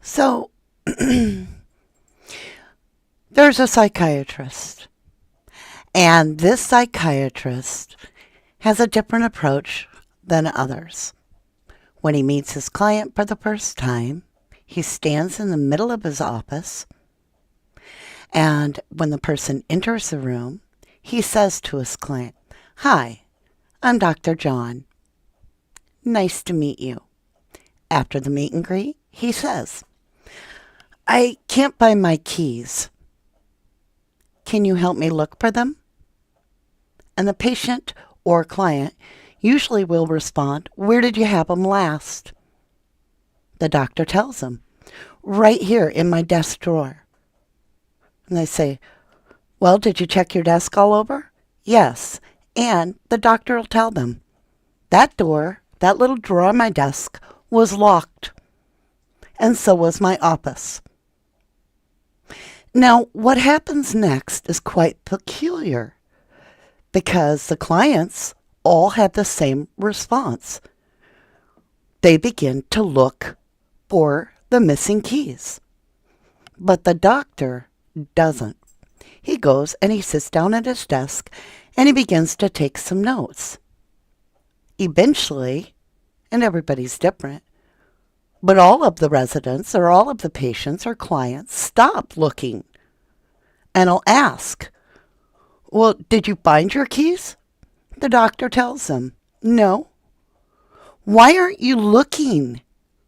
So, there's a psychiatrist, and this psychiatrist has a different approach than others. When he meets his client for the first time, he stands in the middle of his office, and when the person enters the room, he says to his client, "Hi, I'm Dr. John. Nice to meet you." After the meet and greet, he says, "I can't find my keys. Can you help me look for them?" And the patient or client usually will respond, "Where did you have them last?" The doctor tells them, "Right here in my desk drawer." And they say, "Well, did you check your desk all over?" "Yes." And the doctor will tell them, "That door, that little drawer on my desk was locked. And so was my office." Now, what happens next is quite peculiar because the clients all have the same response. They begin to look for the missing keys. But the doctor doesn't. He goes and he sits down at his desk and he begins to take some notes. Eventually, and everybody's different, but all of the residents or all of the patients or clients stop looking and will ask, "Well, did you find your keys?" The doctor tells them, "No." "Why aren't you looking?"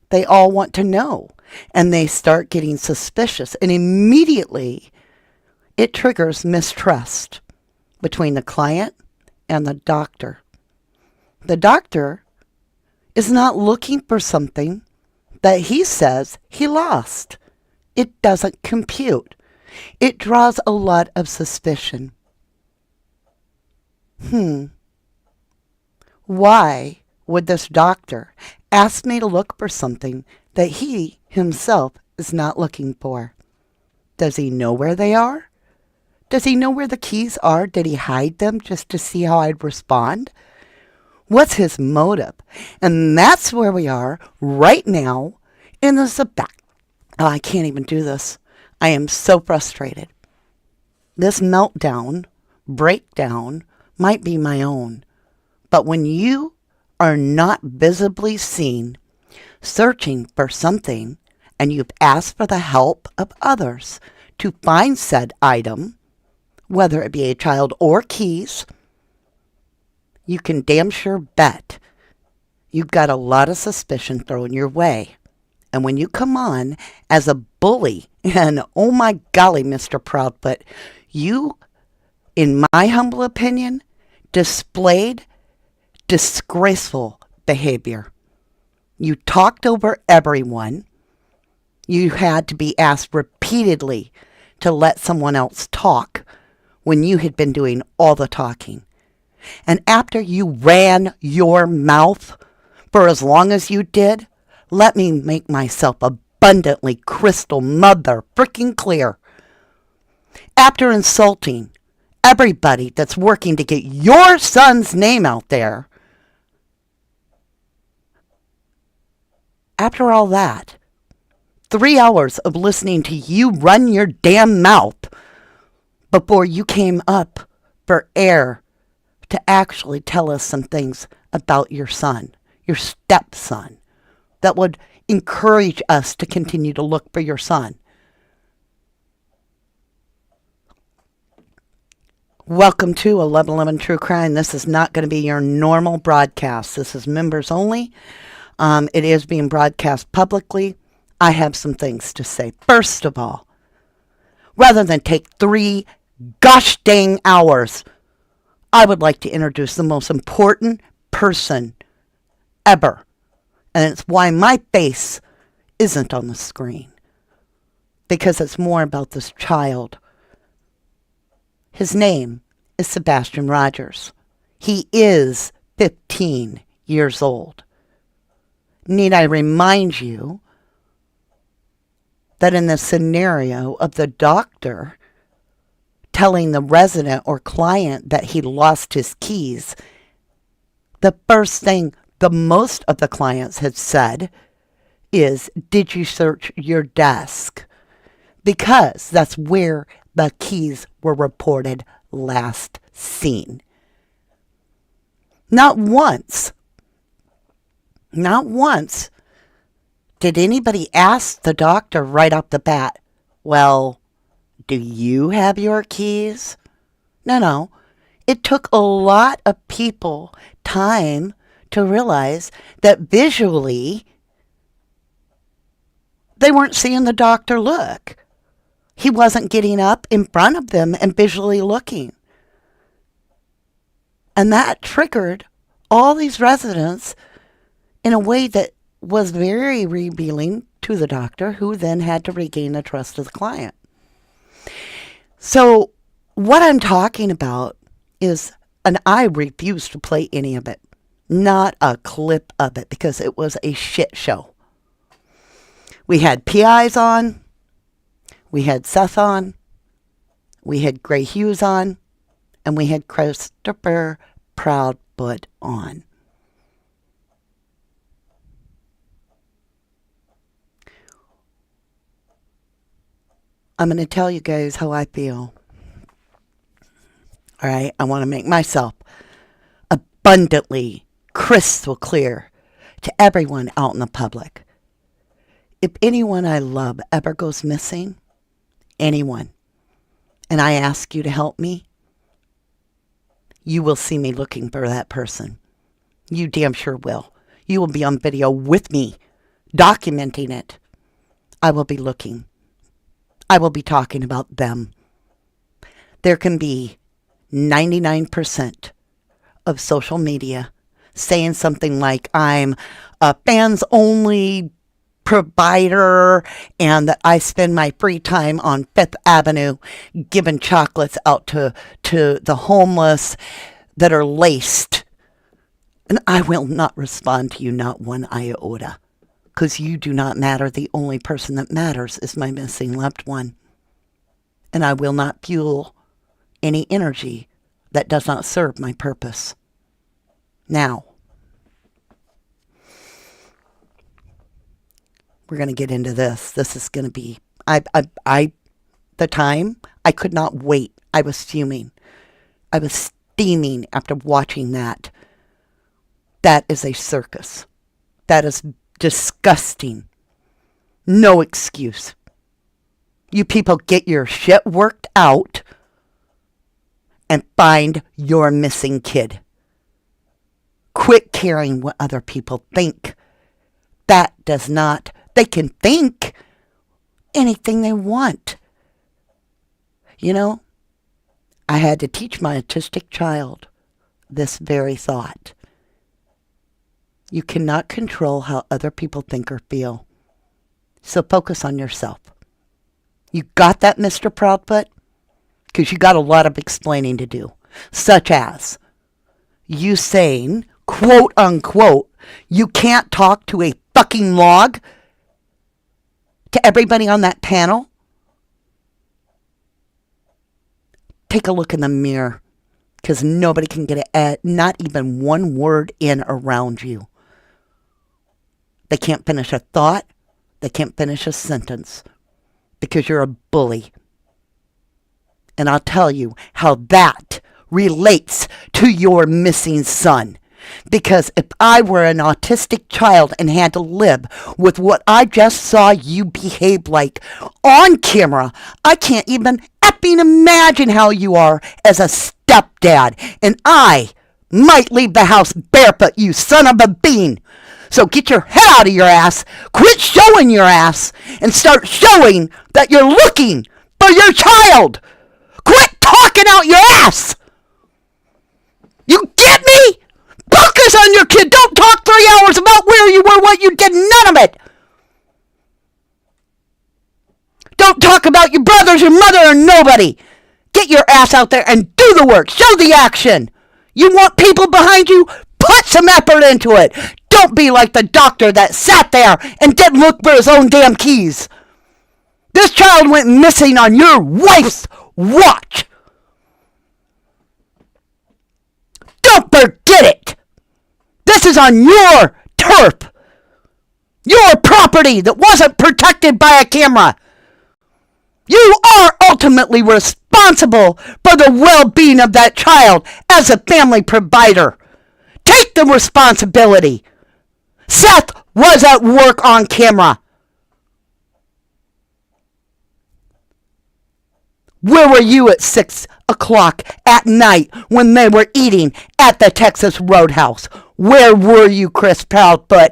They all want to know, and they start getting suspicious, and immediately it triggers mistrust between the client and the doctor. The doctor is not looking for something that he says he lost. It doesn't compute. It draws a lot of suspicion. Why would this doctor ask me to look for something that he himself is not looking for? Does he know where they are? Does he know where the keys are? Did he hide them just to see how I'd respond? What's his motive? And that's where we are right now in the I can't even do this. I am so frustrated. This meltdown, breakdown, might be my own. But when you are not visibly seen, searching for something, and you've asked for the help of others to find said item, whether it be a child or keys, you can damn sure bet you've got a lot of suspicion thrown your way. And when you come on as a bully, and oh my golly, Mr. Proudfoot, you, in my humble opinion, displayed disgraceful behavior. You talked over everyone. You had to be asked repeatedly to let someone else talk when you had been doing all the talking. And after you ran your mouth for as long as you did, let me make myself abundantly crystal mother freaking clear. After insulting everybody that's working to get your son's name out there, after all that, 3 hours of listening to you run your damn mouth before you came up for air to actually tell us some things about your son, your stepson, that would encourage us to continue to look for your son. Welcome to 1111 True Crime. This is not going to be your normal broadcast. This is members only. It is being broadcast publicly. I have some things to say. First of all, rather than take 3 gosh dang hours, I would like to introduce the most important person ever. And it's why my face isn't on the screen. Because it's more about this child. His name is Sebastian Rogers. He is 15 years old. Need I remind you that in the scenario of the doctor telling the resident or client that he lost his keys, the first thing the most of the clients had said is, did you search your desk? Because that's where the keys were reported last seen. Not once did anybody ask the doctor right off the bat, well, do you have your keys? No. It took a lot of people time to realize that visually they weren't seeing the doctor look. He wasn't getting up in front of them and visually looking. And that triggered all these residents in a way that was very revealing to the doctor, who then had to regain the trust of the client. So what I'm talking about is, and I refuse to play any of it, not a clip of it, because it was a shit show. We had PIs on, we had Seth on, we had Gray Hughes on, and we had Christopher Proudfoot on. I'm going to tell you guys how I feel. All right, I want to make myself abundantly crystal clear to everyone out in the public. If anyone I love ever goes missing, anyone, and I ask you to help me, you will see me looking for that person. You damn sure will. You will be on video with me, documenting it. I will be looking. I will be talking about them. There can be 99% of social media saying something like, I'm a fans only provider and that I spend my free time on Fifth Avenue giving chocolates out to the homeless that are laced. And I will not respond to you, not one iota, because you do not matter. The only person that matters is my missing loved one. And I will not fuel any energy that does not serve my purpose. Now, we're going to get into this. This is going to be, the time, I could not wait. I was fuming. I was steaming after watching that. That is a circus. That is disgusting. No excuse. You people get your shit worked out and find your missing kid. Quit caring what other people think. That does not, they can think anything they want. You know, I had to teach my autistic child this very thought. You cannot control how other people think or feel. So focus on yourself. You got that, Mr. Proudfoot? Because you got a lot of explaining to do. Such as you saying, quote unquote, you can't talk to a fucking log to everybody on that panel. Take a look in the mirror, because nobody can get it, not even one word in around you. They can't finish a thought. They can't finish a sentence because you're a bully. And I'll tell you how that relates to your missing son. Because if I were an autistic child and had to live with what I just saw you behave like on camera, I can't even effing imagine how you are as a stepdad. And I might leave the house barefoot, you son of a bean. So get your head out of your ass, quit showing your ass, and start showing that you're looking for your child. Quit talking out your ass. You get me? Focus on your kid. Don't talk 3 hours about where you were, what you did, none of it. Don't talk about your brothers, your mother, or nobody. Get your ass out there and do the work. Show the action. You want people behind you? Put some effort into it. Don't be like the doctor that sat there and didn't look for his own damn keys. This child went missing on your wife's watch. Don't forget it. This is on your turf. Your property that wasn't protected by a camera. You are ultimately responsible for the well-being of that child as a family provider. Take the responsibility. Seth was at work on camera. Where were you at 6 o'clock at night when they were eating at the Texas Roadhouse? Where were you, Chris Proudfoot?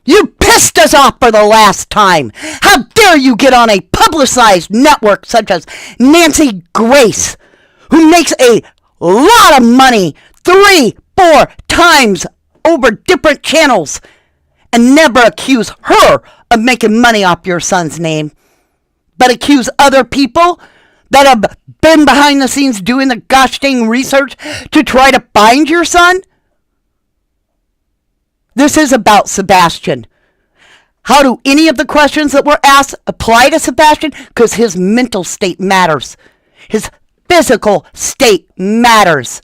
You pissed us off for the last time. How dare you get on a publicized network such as Nancy Grace, who makes a lot of money 3-4 times over different channels, and never accuse her of making money off your son's name, but accuse other people that have been behind the scenes doing the gosh dang research to try to find your son? This is about Sebastian. How do any of the questions that were asked apply to Sebastian? Because his mental state matters. His physical state matters.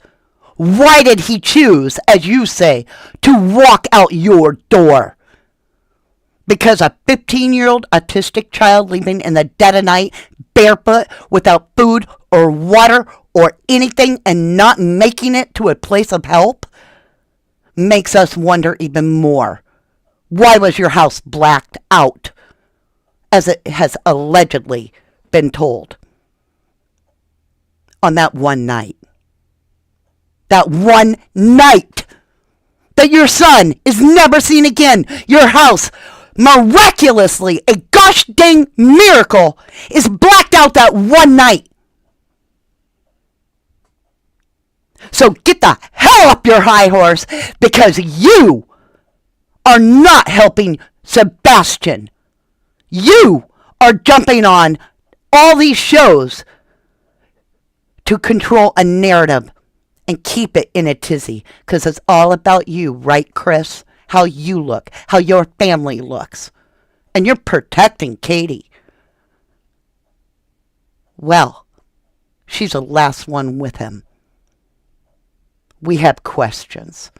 Why did he choose, as you say, to walk out your door? Because a 15-year-old autistic child leaving in the dead of night, barefoot, without food or water or anything, and not making it to a place of help, makes us wonder even more. Why was your house blacked out, as it has allegedly been told, on that one night? That one night that your son is never seen again. Your house, miraculously, a gosh dang miracle, is blacked out that one night. So get the hell up your high horse, because you are not helping Sebastian. You are jumping on all these shows to control a narrative and keep it in a tizzy, because it's all about you, right, Chris? How you look, how your family looks. And you're protecting Katie. Well, she's the last one with him. We have questions.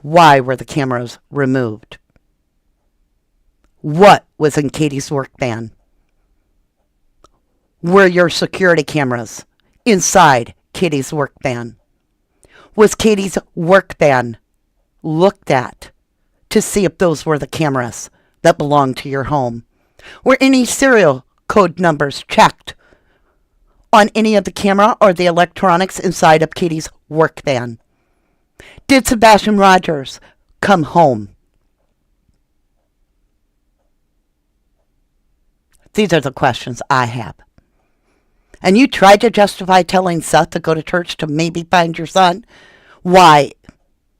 Why were the cameras removed? What was in Katie's work van? Were your security cameras inside Katie's work van? Was Katie's work van looked at to see if those were the cameras that belonged to your home? Were any serial code numbers checked on any of the camera or the electronics inside of Katie's work van? Did Sebastian Rogers come home? These are the questions I have. And you tried to justify telling Seth to go to church to maybe find your son? Why?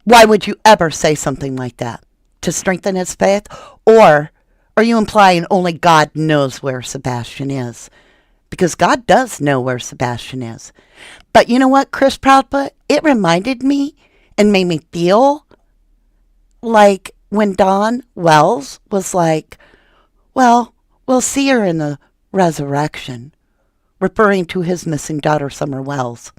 Why would you ever say something like that? To strengthen his faith? Or are you implying only God knows where Sebastian is? Because God does know where Sebastian is. But you know what, Chris Proudfoot? It reminded me and made me feel like when Don Wells was like, well, we'll see her in the resurrection, referring to his missing daughter, Summer Wells.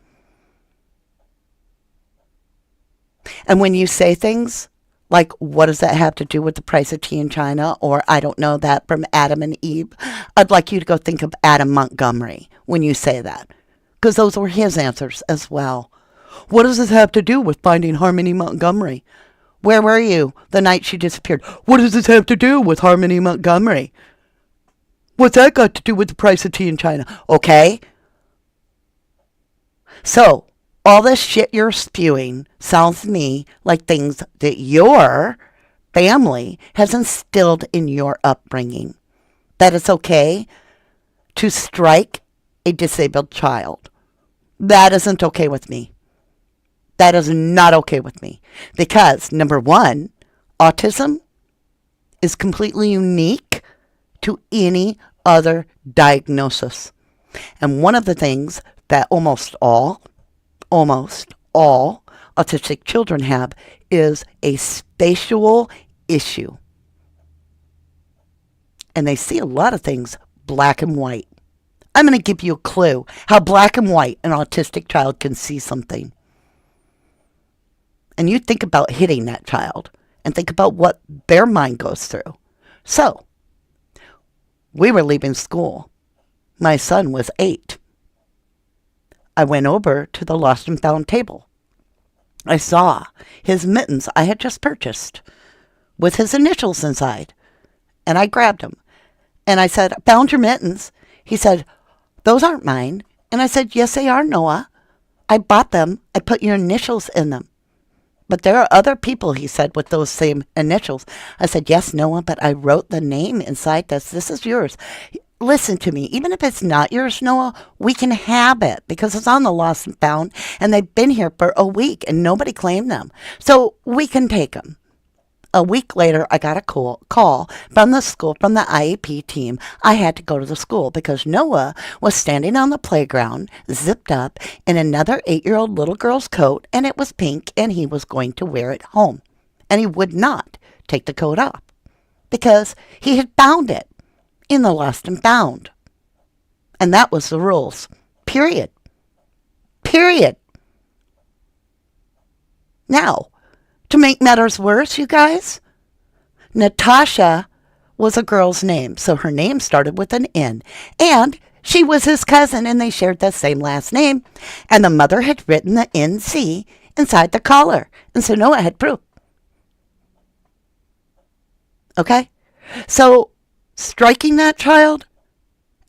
And when you say things like, what does that have to do with the price of tea in China? Or I don't know that from Adam and Eve. I'd like you to go think of Adam Montgomery when you say that, because those were his answers as well. What does this have to do with finding Harmony Montgomery? Where were you the night she disappeared? What does this have to do with Harmony Montgomery? What's that got to do with the price of tea in China? Okay. So, all this shit you're spewing sounds to me like things that your family has instilled in your upbringing. That it's okay to strike a disabled child. That isn't okay with me. That is not okay with me. Because, number one, autism is completely unique to any other diagnosis. And one of the things that almost all autistic children have is a spatial issue. And they see a lot of things black and white. I'm going to give you a clue how black and white an autistic child can see something. And you think about hitting that child and think about what their mind goes through. So, we were leaving school. My son was 8. I went over to the lost and found table. I saw his mittens I had just purchased with his initials inside. And I grabbed them. And I said, "Found your mittens." He said, "Those aren't mine." And I said, "Yes, they are, Noah. I bought them. I put your initials in them." "But there are other people," he said, "with those same initials." I said, "Yes, Noah, but I wrote the name inside this. This is yours. Listen to me. Even if it's not yours, Noah, we can have it because it's on the lost and found, and they've been here for a week, and nobody claimed them. So we can take them." A week later, I got a call from the school, from the IEP team. I had to go to the school because Noah was standing on the playground, zipped up, in another 8-year-old little girl's coat, and it was pink, and he was going to wear it home. And he would not take the coat off because he had found it in the lost and found. And that was the rules. Period. Period. Now, to make matters worse, you guys, Natasha was a girl's name, so her name started with an N. And she was his cousin, and they shared the same last name. And the mother had written the NC inside the collar. And so Noah had proof. Okay? So striking that child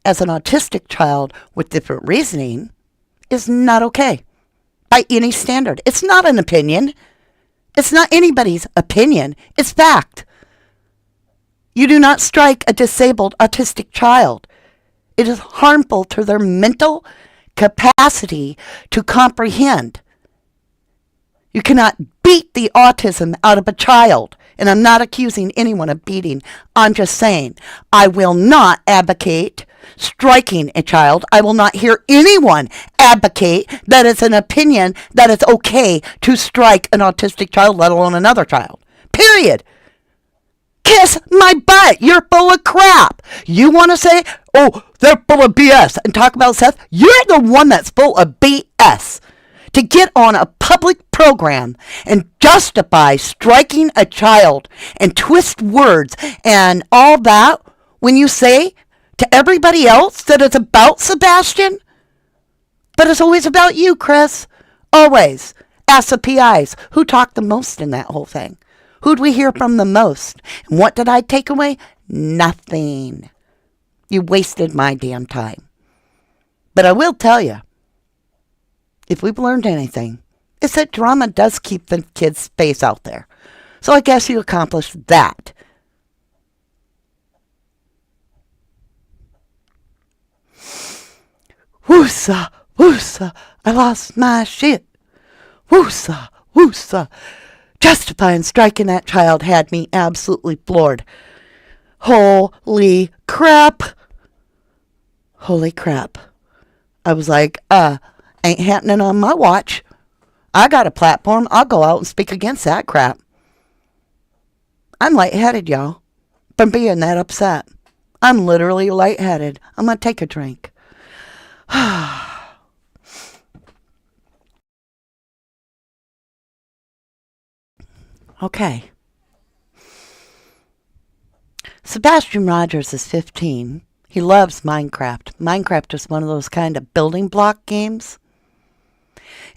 as an autistic child with different reasoning is not okay by any standard. It's not an opinion. It's not anybody's opinion. It's fact. You do not strike a disabled autistic child. It is harmful to their mental capacity to comprehend. You cannot beat the autism out of a child. And I'm not accusing anyone of beating. I'm just saying I will not advocate striking a child. I will not hear anyone advocate that it's an opinion that it's okay to strike an autistic child, let alone another child. Period. Kiss my butt. You're full of crap. You want to say, "Oh, they're full of BS," and talk about Seth? You're the one that's full of BS. To get on a public program and justify striking a child and twist words and all that when you say to everybody else that it's about Sebastian, but it's always about you, Chris. Always. Ask the PIs who talked the most in that whole thing. Who'd we hear from the most? And what did I take away? Nothing. You wasted my damn time. But I will tell you, if we've learned anything, it's that drama does keep the kids' face out there. So I guess you accomplished that. Woosa, woosa, I lost my shit. Woosa, woosa. Justifying striking that child had me absolutely floored. Holy crap. Holy crap. I was like, ain't happening on my watch. I got a platform. I'll go out and speak against that crap. I'm lightheaded, y'all, from being that upset. I'm literally lightheaded. I'm going to take a drink. Okay. Sebastian Rogers is 15. He loves Minecraft. Minecraft is one of those kind of building block games.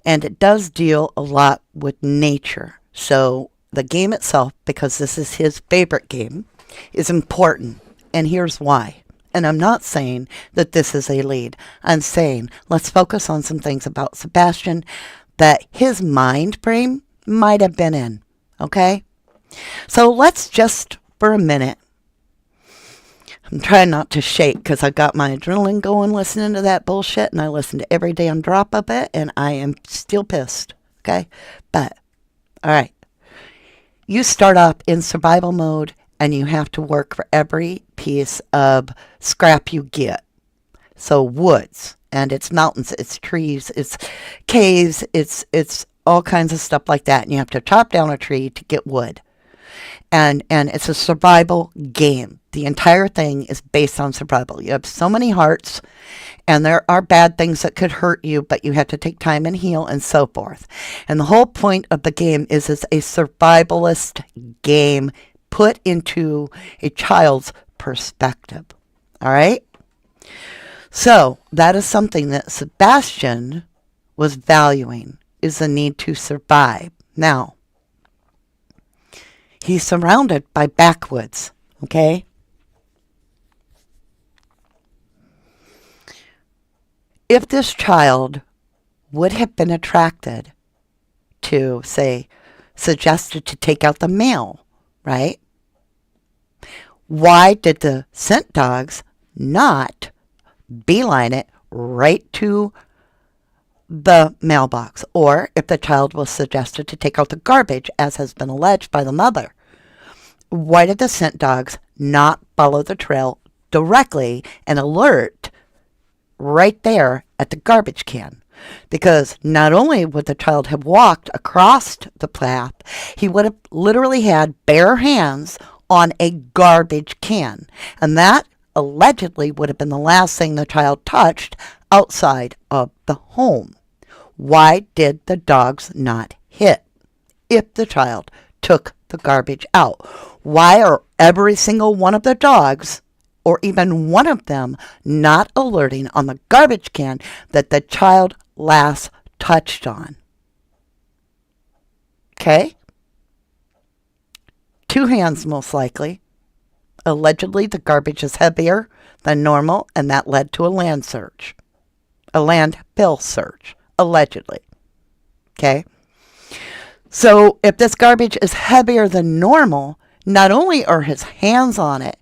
And it does deal a lot with nature. So the game itself, because this is his favorite game, is important. And here's why. And I'm not saying that this is a lead. I'm saying let's focus on some things about Sebastian that his mind frame might have been in. Okay? So let's just, for a minute, I'm trying not to shake because I got my adrenaline going listening to that bullshit, and I listen to every damn drop of it, and I am still pissed. Okay? But, all right. You start off in survival mode, and you have to work for every piece of scrap you get. So woods, and it's mountains, it's trees, it's caves, it's all kinds of stuff like that, and you have to chop down a tree to get wood. And it's a survival game. The entire thing is based on survival. You have so many hearts, and there are bad things that could hurt you, but you have to take time and heal and so forth. And the whole point of the game is it's a survivalist game put into a child's perspective. All right? So that is something that Sebastian was valuing, is the need to survive. Now, he's surrounded by backwoods, okay? If this child would have been attracted to, say, suggested to take out the mail, right? Why did the scent dogs not beeline it right to the mailbox? Or if the child was suggested to take out the garbage, as has been alleged by the mother, why did the scent dogs not follow the trail directly and alert right there at the garbage can? Because not only would the child have walked across the path, he would have literally had bare hands on a garbage can. And that allegedly would have been the last thing the child touched outside of the home. Why did the dogs not hit if the child took the garbage out? Why are every single one of the dogs, or even one of them, not alerting on the garbage can that the child last touched on? Okay? 2 hands most likely. Allegedly, the garbage is heavier than normal, and that led to a land search. A landfill search, allegedly. Okay? So if this garbage is heavier than normal, not only are his hands on it,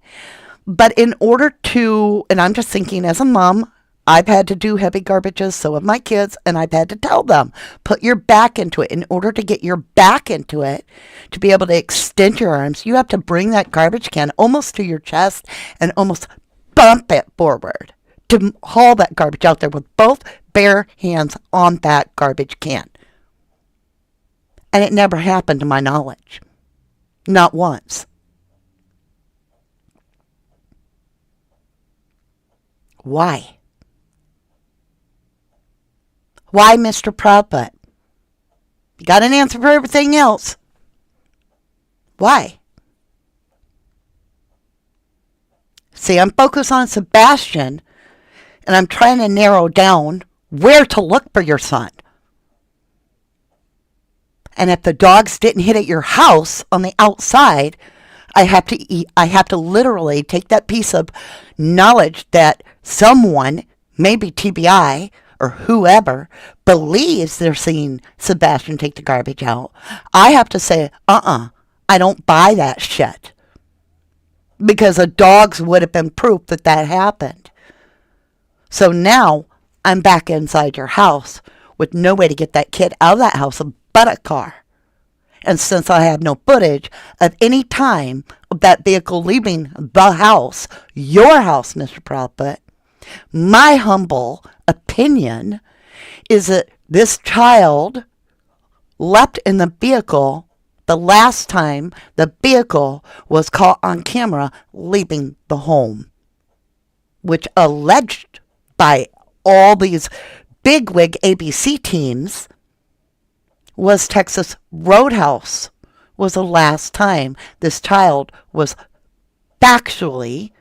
but in order to, and I'm just thinking as a mom, I've had to do heavy garbages, so have my kids, and I've had to tell them, put your back into it. In order to get your back into it, to be able to extend your arms, you have to bring that garbage can almost to your chest and almost bump it forward to haul that garbage out there with both bare hands on that garbage can. And it never happened to my knowledge. Not once. Why? Why, Mr. Proudbutt? You got an answer for everything else. Why? See, I'm focused on Sebastian, and I'm trying to narrow down where to look for your son. And if the dogs didn't hit at your house on the outside, I have to literally take that piece of knowledge that someone, maybe TBI or whoever, believes they're seeing Sebastian take the garbage out. I have to say, I don't buy that shit. Because the dogs would have been proof that that happened. So now I'm back inside your house with no way to get that kid out of that house but a car. And since I have no footage of any time of that vehicle leaving the house, your house, Mr. Proudfoot, my humble opinion is that this child left in the vehicle the last time the vehicle was caught on camera leaving the home, which alleged by all these bigwig ABC teams was Texas Roadhouse was the last time this child was factually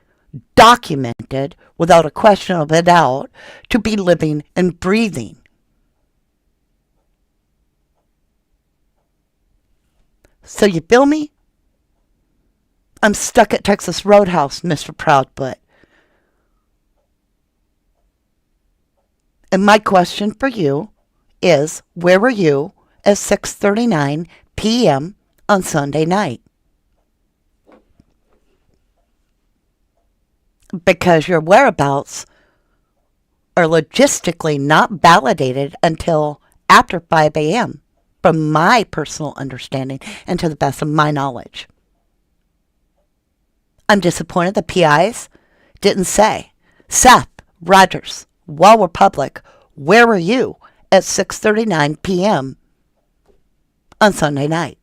documented without a question of a doubt to be living and breathing. So you feel me? I'm stuck at Texas Roadhouse, Mr. Proudfoot. And my question for you is, where were you at 6:39 p.m. on Sunday night? Because your whereabouts are logistically not validated until after 5 a.m., from my personal understanding and to the best of my knowledge. I'm disappointed the PIs didn't say, Seth Rogers, while we're public, where were you at 6:39 p.m. on Sunday night?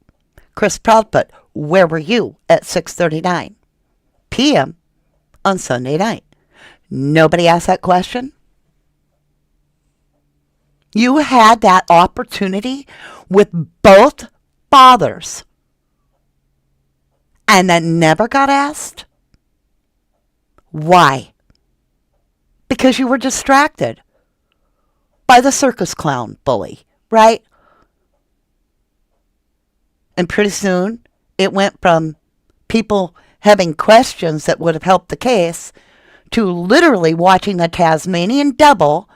Chris Proudfoot, where were you at 6:39 p.m. on Sunday night? Nobody asked that question. You had that opportunity with both fathers, and that never got asked? Why? Because you were distracted by the circus clown bully, right? And pretty soon, it went from people having questions that would have helped the case to literally watching the Tasmanian devil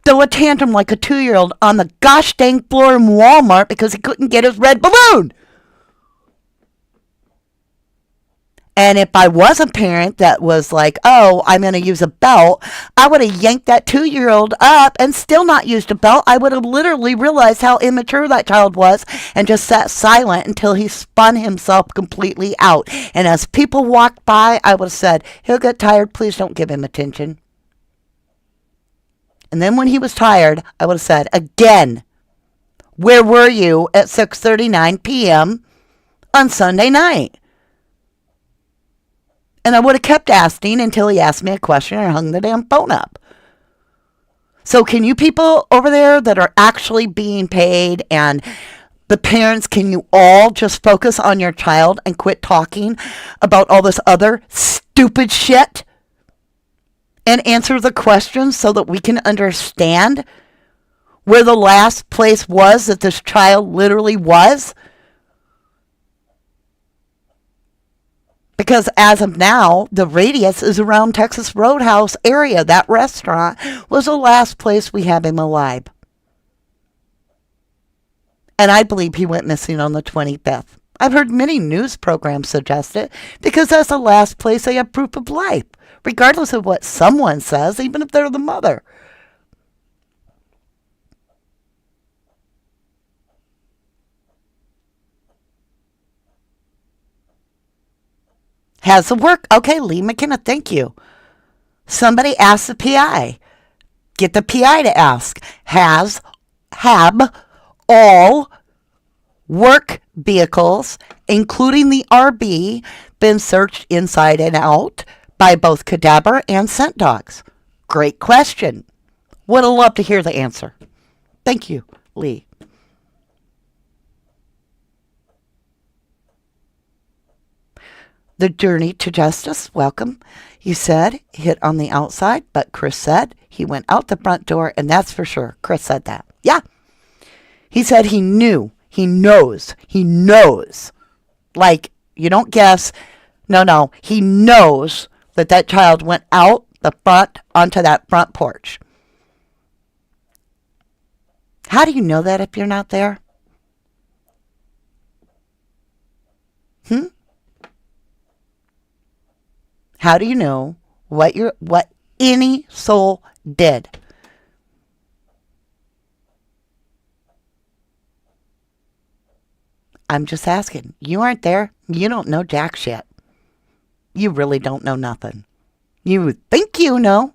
throw a tantrum like a 2-year-old on the gosh dang floor in Walmart because he couldn't get his red balloon. And if I was a parent that was like, oh, I'm going to use a belt, I would have yanked that 2-year-old up and still not used a belt. I would have literally realized how immature that child was and just sat silent until he spun himself completely out. And as people walked by, I would have said, he'll get tired. Please don't give him attention. And then when he was tired, I would have said, again, where were you at 6:39 p.m. on Sunday night? And I would have kept asking until he asked me a question or hung the damn phone up. So can you people over there that are actually being paid and the parents, can you all just focus on your child and quit talking about all this other stupid shit? And answer the questions so that we can understand where the last place was that this child literally was? Because as of now, the radius is around Texas Roadhouse area. That restaurant was the last place we had him alive. And I believe he went missing on the 25th. I've heard many news programs suggest it because that's the last place they have proof of life, regardless of what someone says, even if they're the mother. Has it worked? Okay, Lee McKenna, thank you. Somebody ask the PI. Get the PI to ask. Have all work vehicles, including the RB, been searched inside and out by both cadaver and scent dogs? Great question. Would have loved to hear the answer. Thank you, Lee. The journey to justice, welcome. You said hit on the outside, but Chris said he went out the front door, and that's for sure. Chris said that. Yeah. He said he knew. He knows. He knows. Like, you don't guess. No. He knows that that child went out the front onto that front porch. How do you know that if you're not there? How do you know what any soul did? I'm just asking. You aren't there. You don't know jack shit. You really don't know nothing. You think you know,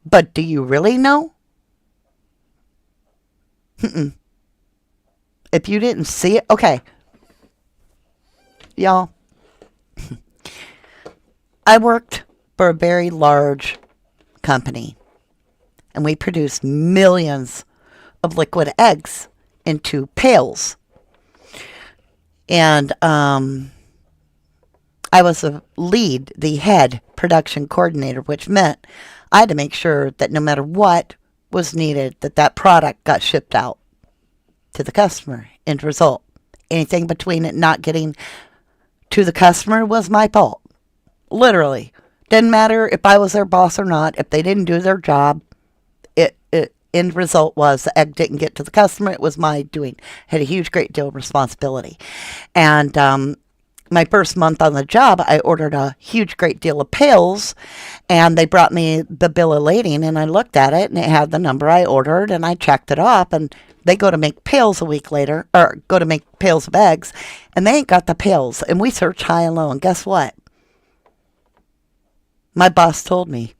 but do you really know? If you didn't see it, okay. Y'all, I worked for a very large company, and we produced millions of liquid eggs into pails. And I was the head production coordinator, which meant I had to make sure that no matter what was needed, that product got shipped out to the customer. End result. Anything between it not getting to the customer was my fault. Literally. Didn't matter if I was their boss or not. If they didn't do their job, end result was the egg didn't get to the customer. It was my doing. Had a huge, great deal of responsibility. And my first month on the job, I ordered a huge, great deal of pails, and they brought me the bill of lading, and I looked at it, and it had the number I ordered, and I checked it off, and they go to make pails a week later, or go to make pails of eggs, and they ain't got the pails. And we searched high and low, and guess what? My boss told me,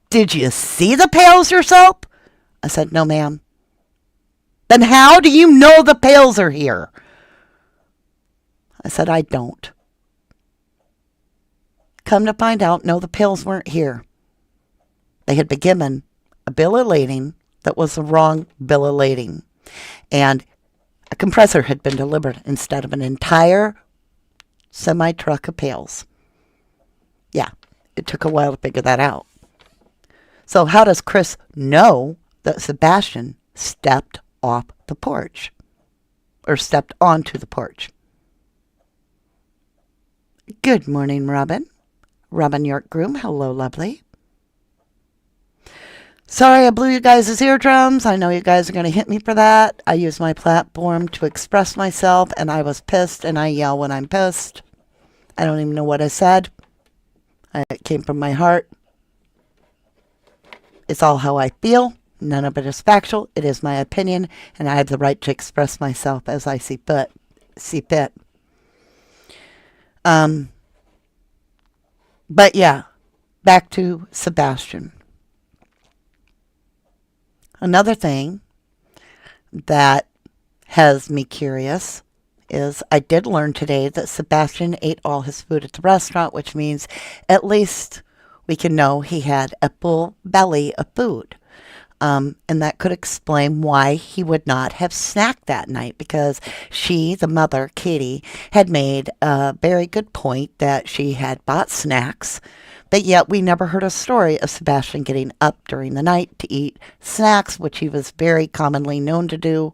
"Did you see the pails yourself?" I said, "No, ma'am." "Then how do you know the pails are here?" I said, I don't. Come to find out, no, the pills weren't here. They had been given a bill of lading that was the wrong bill of lading. And a compressor had been delivered instead of an entire semi-truck of pills. Yeah, it took a while to figure that out. So how does Chris know that Sebastian stepped off the porch? Or stepped onto the porch? Good morning, Robin. Robin York Groom. Hello, lovely. Sorry I blew you guys' eardrums. I know you guys are going to hit me for that. I use my platform to express myself, and I was pissed, and I yell when I'm pissed. I don't even know what I said. It came from my heart. It's all how I feel. None of it is factual. It is my opinion, and I have the right to express myself as I see fit. But yeah, back to Sebastian. Another thing that has me curious is I did learn today that Sebastian ate all his food at the restaurant, which means at least we can know he had a full belly of food. And that could explain why he would not have snacked that night, because she, the mother, Katie, had made a very good point that she had bought snacks, but yet we never heard a story of Sebastian getting up during the night to eat snacks, which he was very commonly known to do.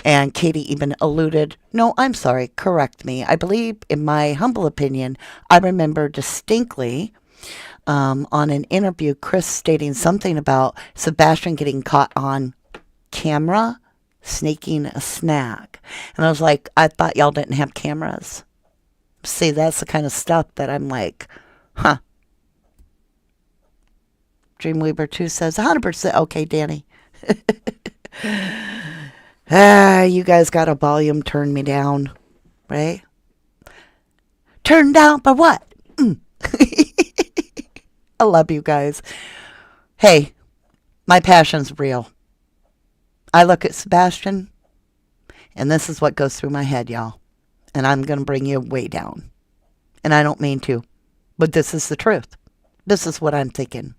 And Katie even alluded, no, I'm sorry, correct me. I believe, in my humble opinion, I remember distinctly on an interview, Chris stating something about Sebastian getting caught on camera sneaking a snack. And I was like, I thought y'all didn't have cameras. See, that's the kind of stuff that I'm like, huh. Dreamweaver 2 says 100%. Okay, Danny. You guys got a volume turn me down, right? Turn down for what? I love you guys. Hey, my passion's real. I look at Sebastian, and this is what goes through my head, y'all. And I'm going to bring you way down. And I don't mean to, but this is the truth. This is what I'm thinking.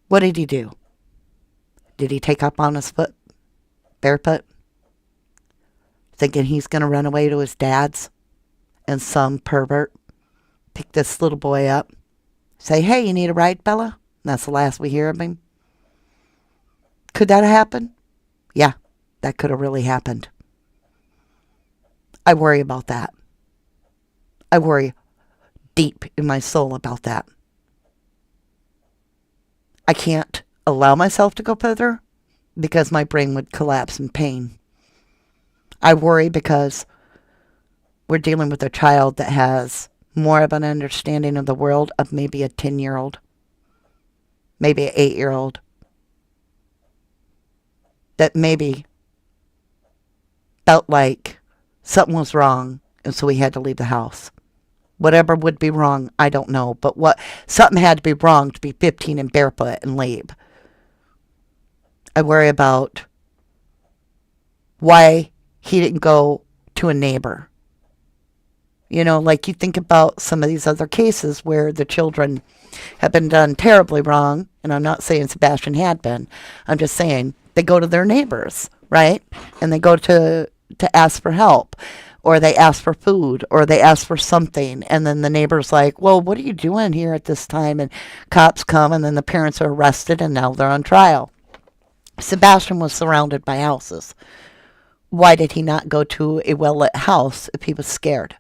What did he do? Did he take up on his foot, barefoot, thinking he's going to run away to his dad's, and some pervert pick this little boy up, say, hey, you need a ride, fella? And that's the last we hear of him. Could that have happened? Yeah, that could have really happened. I worry about that. I worry deep in my soul about that. I can't allow myself to go further because my brain would collapse in pain. I worry because we're dealing with a child that has more of an understanding of the world of maybe a 10-year-old, maybe an 8-year-old, that maybe felt like something was wrong, and so he had to leave the house. Whatever would be wrong, I don't know, but something had to be wrong to be 15 and barefoot and leave. I worry about why he didn't go to a neighbor. You know, like you think about some of these other cases where the children have been done terribly wrong, and I'm not saying Sebastian had been. I'm just saying they go to their neighbors, right? And they go to ask for help, or they ask for food, or they ask for something, and then the neighbor's like, well, what are you doing here at this time? And cops come, and then the parents are arrested, and now they're on trial. Sebastian was surrounded by houses. Why did he not go to a well-lit house if he was scared?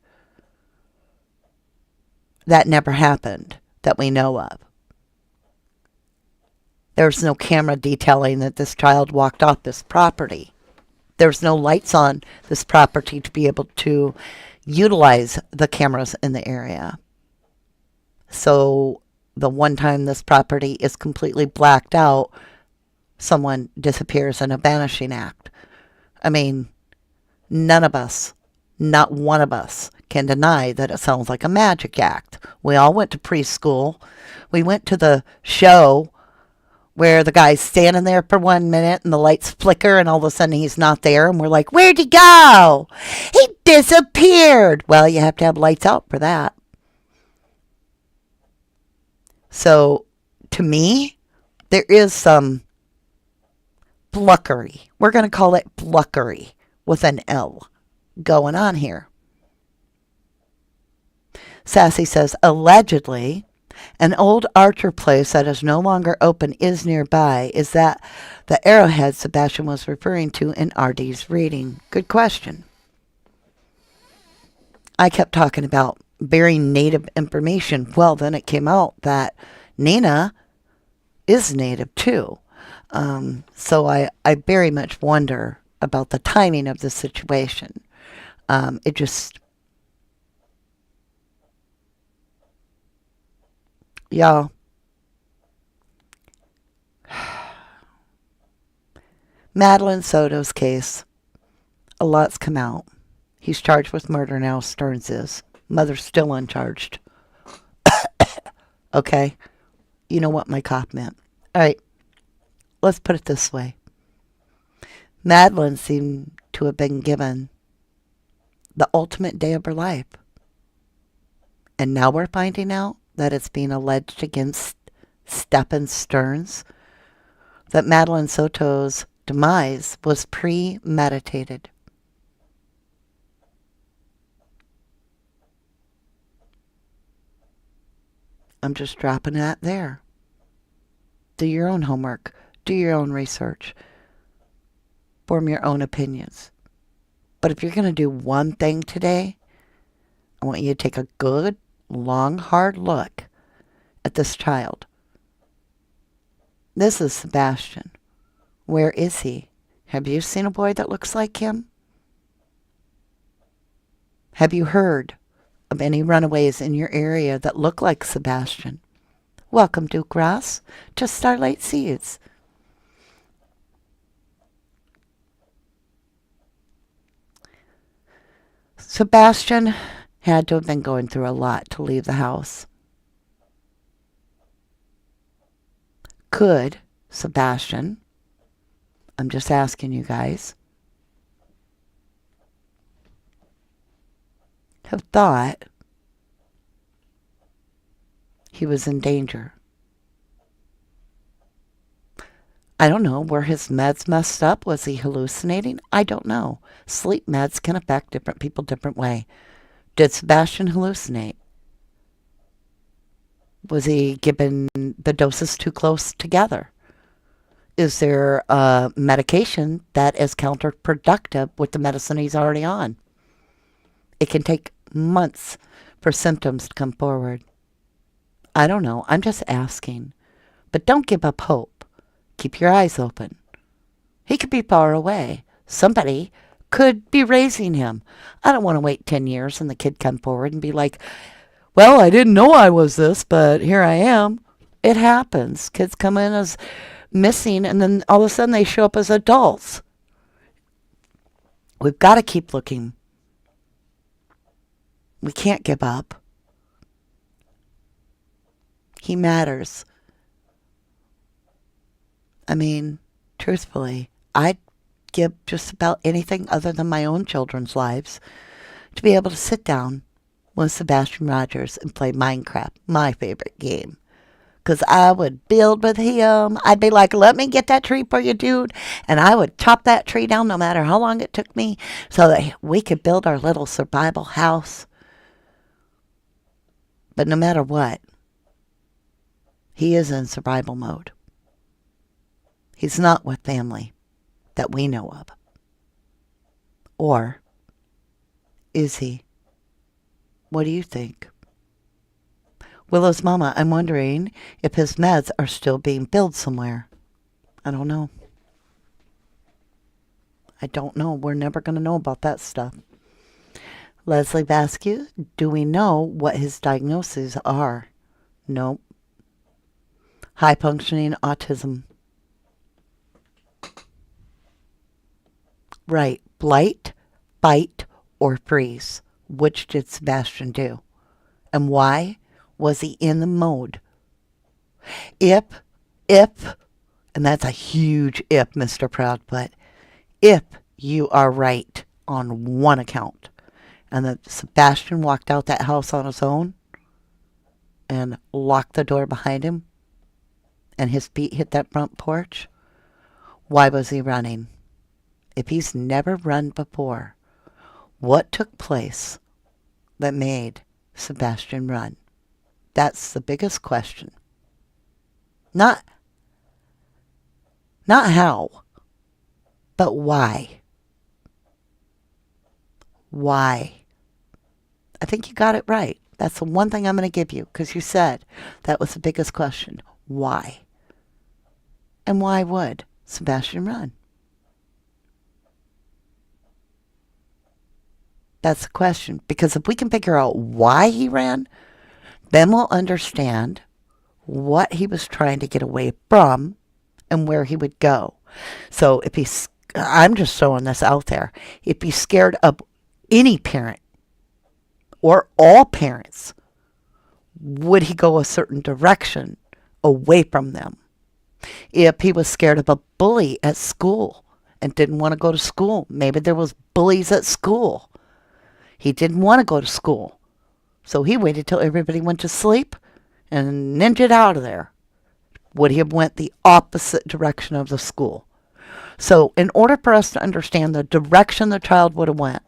That never happened that we know of. There's no camera detailing that this child walked off this property. There's no lights on this property to be able to utilize the cameras in the area. So the one time this property is completely blacked out, someone disappears in a vanishing act. I mean, none of us, not one of us, can deny that it sounds like a magic act. We all went to preschool. We went to the show where the guy's standing there for 1 minute and the lights flicker and all of a sudden he's not there and we're like, where'd he go? He disappeared. Well, you have to have lights out for that. So, to me, there is some bluckery. We're going to call it bluckery with an L going on here. Sassy says, allegedly, an old Archer place that is no longer open is nearby. Is that the arrowhead Sebastian was referring to in RD's reading? Good question. I kept talking about bearing native information. Well, then it came out that Nina is native too. So I very much wonder about the timing of the situation. It just... Y'all, Madeline Soto's case, a lot's come out. He's charged with murder now, Stearns is. Mother's still uncharged. Okay? You know what my cop meant. All right, let's put it this way. Madeline seemed to have been given the ultimate day of her life. And now we're finding out that it's being alleged against Stephen Stearns that Madeline Soto's demise was premeditated. I'm just dropping that there. Do your own homework. Do your own research. Form your own opinions. But if you're going to do one thing today, I want you to take a good, long, hard look at this child. This is Sebastian. Where is he? Have you seen a boy that looks like him? Have you heard of any runaways in your area that look like Sebastian? Welcome, Duke Ross, to Starlight Seeds. Sebastian had to have been going through a lot to leave the house. Could Sebastian, I'm just asking you guys, have thought he was in danger? I don't know. Were his meds messed up? Was he hallucinating? I don't know. Sleep meds can affect different people different way. Did Sebastian hallucinate? Was he given the doses too close together? Is there a medication that is counterproductive with the medicine he's already on? It can take months for symptoms to come forward. I don't know. I'm just asking. But don't give up hope. Keep your eyes open. He could be far away. Somebody could be raising him. I don't want to wait 10 years and the kid come forward and be like, well, I didn't know I was this, but here I am. It happens. Kids come in as missing and then all of a sudden they show up as adults. We've got to keep looking. We can't give up. He matters. I mean, truthfully, I'd give just about anything other than my own children's lives to be able to sit down with Sebastian Rogers and play Minecraft, my favorite game. Because I would build with him. I'd be like, let me get that tree for you, dude. And I would chop that tree down no matter how long it took me so that we could build our little survival house. But no matter what, he is in survival mode. He's not with family that we know of. Or is he? What do you think? Willow's mama, I'm wondering if his meds are still being billed somewhere. I don't know. I don't know. We're never going to know about that stuff. Leslie Vasquez, do we know what his diagnoses are? Nope. High-functioning autism. Right. Blight, fight, or freeze. Which did Sebastian do? And why was he in the mode? If And that's a huge if, Mr. Proudfoot. If you are right on one account, and that Sebastian walked out that house on his own and locked the door behind him, and his feet hit that front porch, why was he running? If he's never run before, what took place that made Sebastian run? That's the biggest question. Not how, but why. Why? I think you got it right. That's the one thing I'm going to give you, because you said that was the biggest question. Why? And why would Sebastian run? That's the question. Because if we can figure out why he ran, then we'll understand what he was trying to get away from and where he would go. So if he's, I'm just throwing this out there, if he's scared of any parent or all parents, would he go a certain direction away from them? If he was scared of a bully at school and didn't want to go to school, maybe there was bullies at school. He didn't want to go to school, so he waited till everybody went to sleep and ninja'd out of there. Would he have went the opposite direction of the school? So in order for us to understand the direction the child would have went,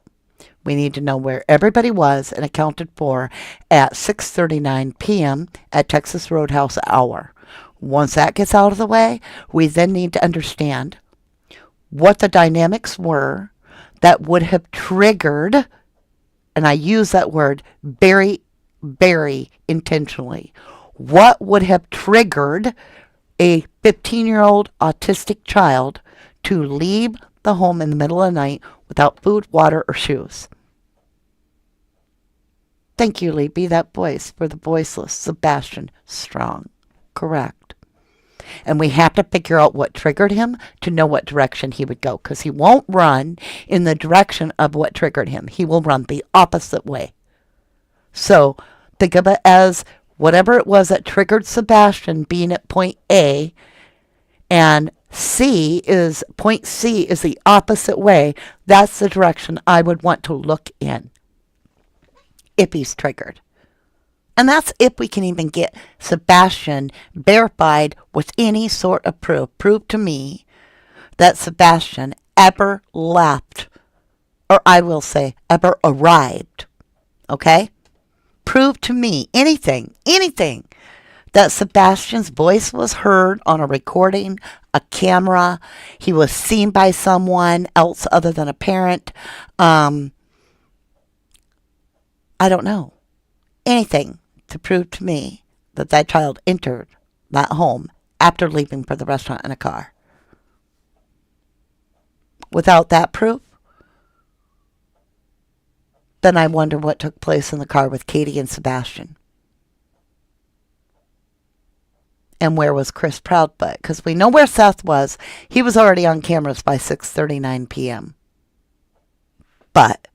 we need to know where everybody was and accounted for at 6:39 p.m. at Texas Roadhouse hour. Once that gets out of the way, we then need to understand what the dynamics were that would have triggered, and I use that word very, very intentionally, what would have triggered a 15-year-old autistic child to leave the home in the middle of the night without food, water, or shoes. Thank you, Lee. Be that voice for the voiceless. Sebastian Strong. Correct. And we have to figure out what triggered him to know what direction he would go, because he won't run in the direction of what triggered him. He will run the opposite way. So think of it as whatever it was that triggered Sebastian being at point A, and point C is the opposite way. That's the direction I would want to look in if he's triggered. And that's if we can even get Sebastian verified with any sort of proof. Prove to me that Sebastian ever left, or I will say ever arrived. Okay? Prove to me anything that Sebastian's voice was heard on a recording, a camera, he was seen by someone else other than a parent. I don't know. Anything to prove to me that that child entered that home after leaving for the restaurant in a car. Without that proof, then I wonder what took place in the car with Katie and Sebastian. And where was Chris Proudfoot? Because we know where Seth was. He was already on cameras by 6:39 p.m. But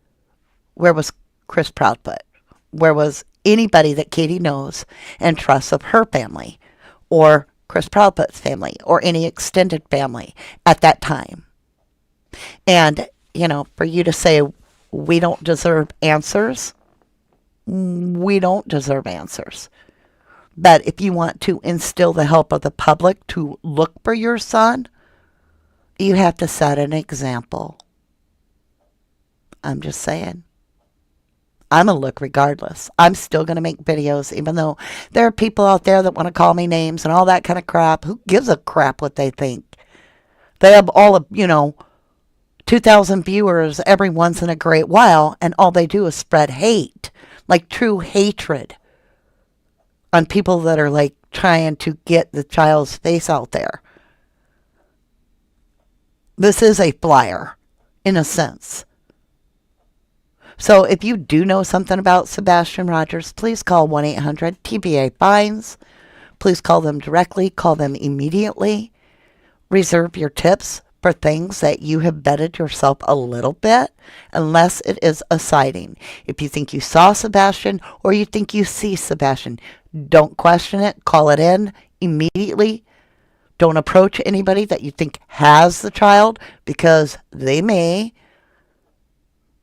where was Chris Proudfoot? Where was anybody that Katie knows and trusts of her family, or Chris Proudfoot's family, or any extended family at that time? And, you know, for you to say we don't deserve answers, we don't deserve answers. But if you want to instill the help of the public to look for your son, you have to set an example. I'm just saying. I'm going to look regardless. I'm still going to make videos, even though there are people out there that want to call me names and all that kind of crap. Who gives a crap what they think? They have all of, 2,000 viewers every once in a great while, and all they do is spread hate, like true hatred, on people that are like trying to get the child's face out there. This is a flyer, in a sense. So if you do know something about Sebastian Rogers, please call 1-800-TBA-FINES. Please call them directly. Call them immediately. Reserve your tips for things that you have vetted yourself a little bit, unless it is a sighting. If you think you saw Sebastian or you think you see Sebastian, don't question it. Call it in immediately. Don't approach anybody that you think has the child, because they may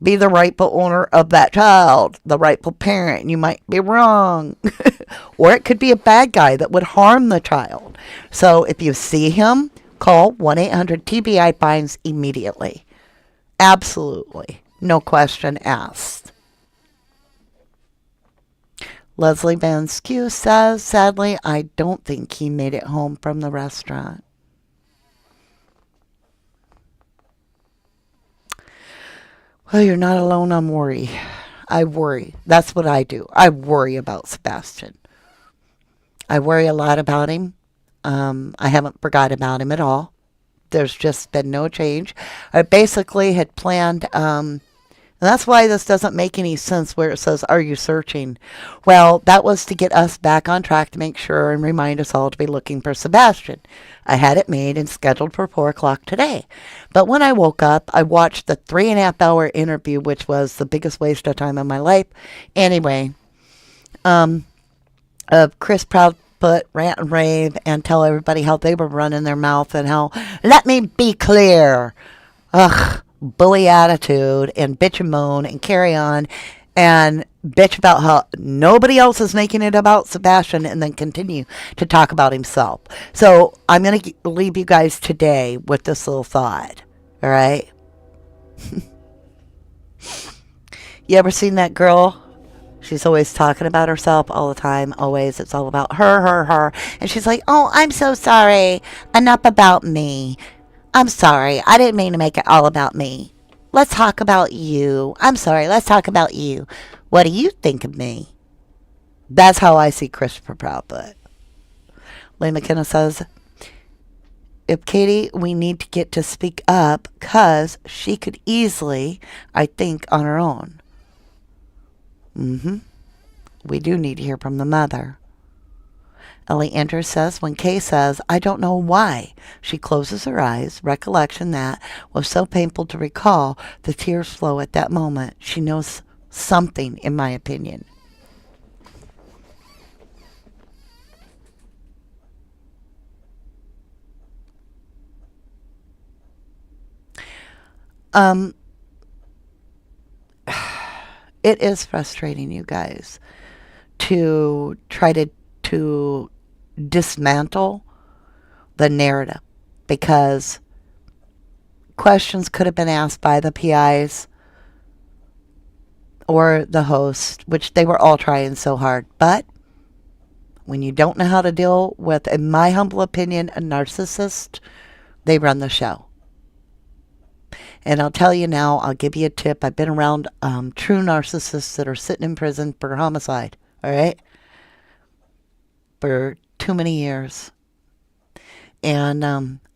be the rightful owner of that child, the rightful parent, and you might be wrong. Or it could be a bad guy that would harm the child. So if you see him, call 1-800-TBI-FINDS immediately. Absolutely. No question asked. Leslie Van Skew says, sadly, I don't think he made it home from the restaurant. Well, you're not alone on worry. I worry. That's what I do. I worry about Sebastian. I worry a lot about him. I haven't forgot about him at all. There's just been no change. I basically had planned, and that's why this doesn't make any sense where it says, are you searching? Well, that was to get us back on track to make sure and remind us all to be looking for Sebastian. I had it made and scheduled for 4 o'clock today. But when I woke up, I watched the 3.5-hour interview, which was the biggest waste of time of my life. Anyway, of Chris Proudfoot rant and rave and tell everybody how they were running their mouth and how, let me be clear. Ugh. Bully attitude and bitch and moan and carry on and bitch about how nobody else is making it about Sebastian and then continue to talk about himself. So I'm going to leave you guys today with this little thought. All right. You ever seen that girl? She's always talking about herself all the time. Always. It's all about her. And she's like, oh, I'm so sorry. Enough about me. I'm sorry. I didn't mean to make it all about me. Let's talk about you. I'm sorry. Let's talk about you. What do you think of me? That's how I see Christopher Proudfoot. Lee McKenna says, if Katie, we need to get to speak up because she could easily, I think, on her own. We do need to hear from the mother. Ellie Andrews says, when Kay says, I don't know why, she closes her eyes. Recollection that was so painful to recall. The tears flow at that moment. She knows something, in my opinion. It is frustrating, you guys, to try to dismantle the narrative, because questions could have been asked by the PIs or the host, which they were all trying so hard. But when you don't know how to deal with, in my humble opinion, a narcissist, they run the show. And I'll tell you now, I'll give you a tip. I've been around true narcissists that are sitting in prison for homicide, all right? For too many years. And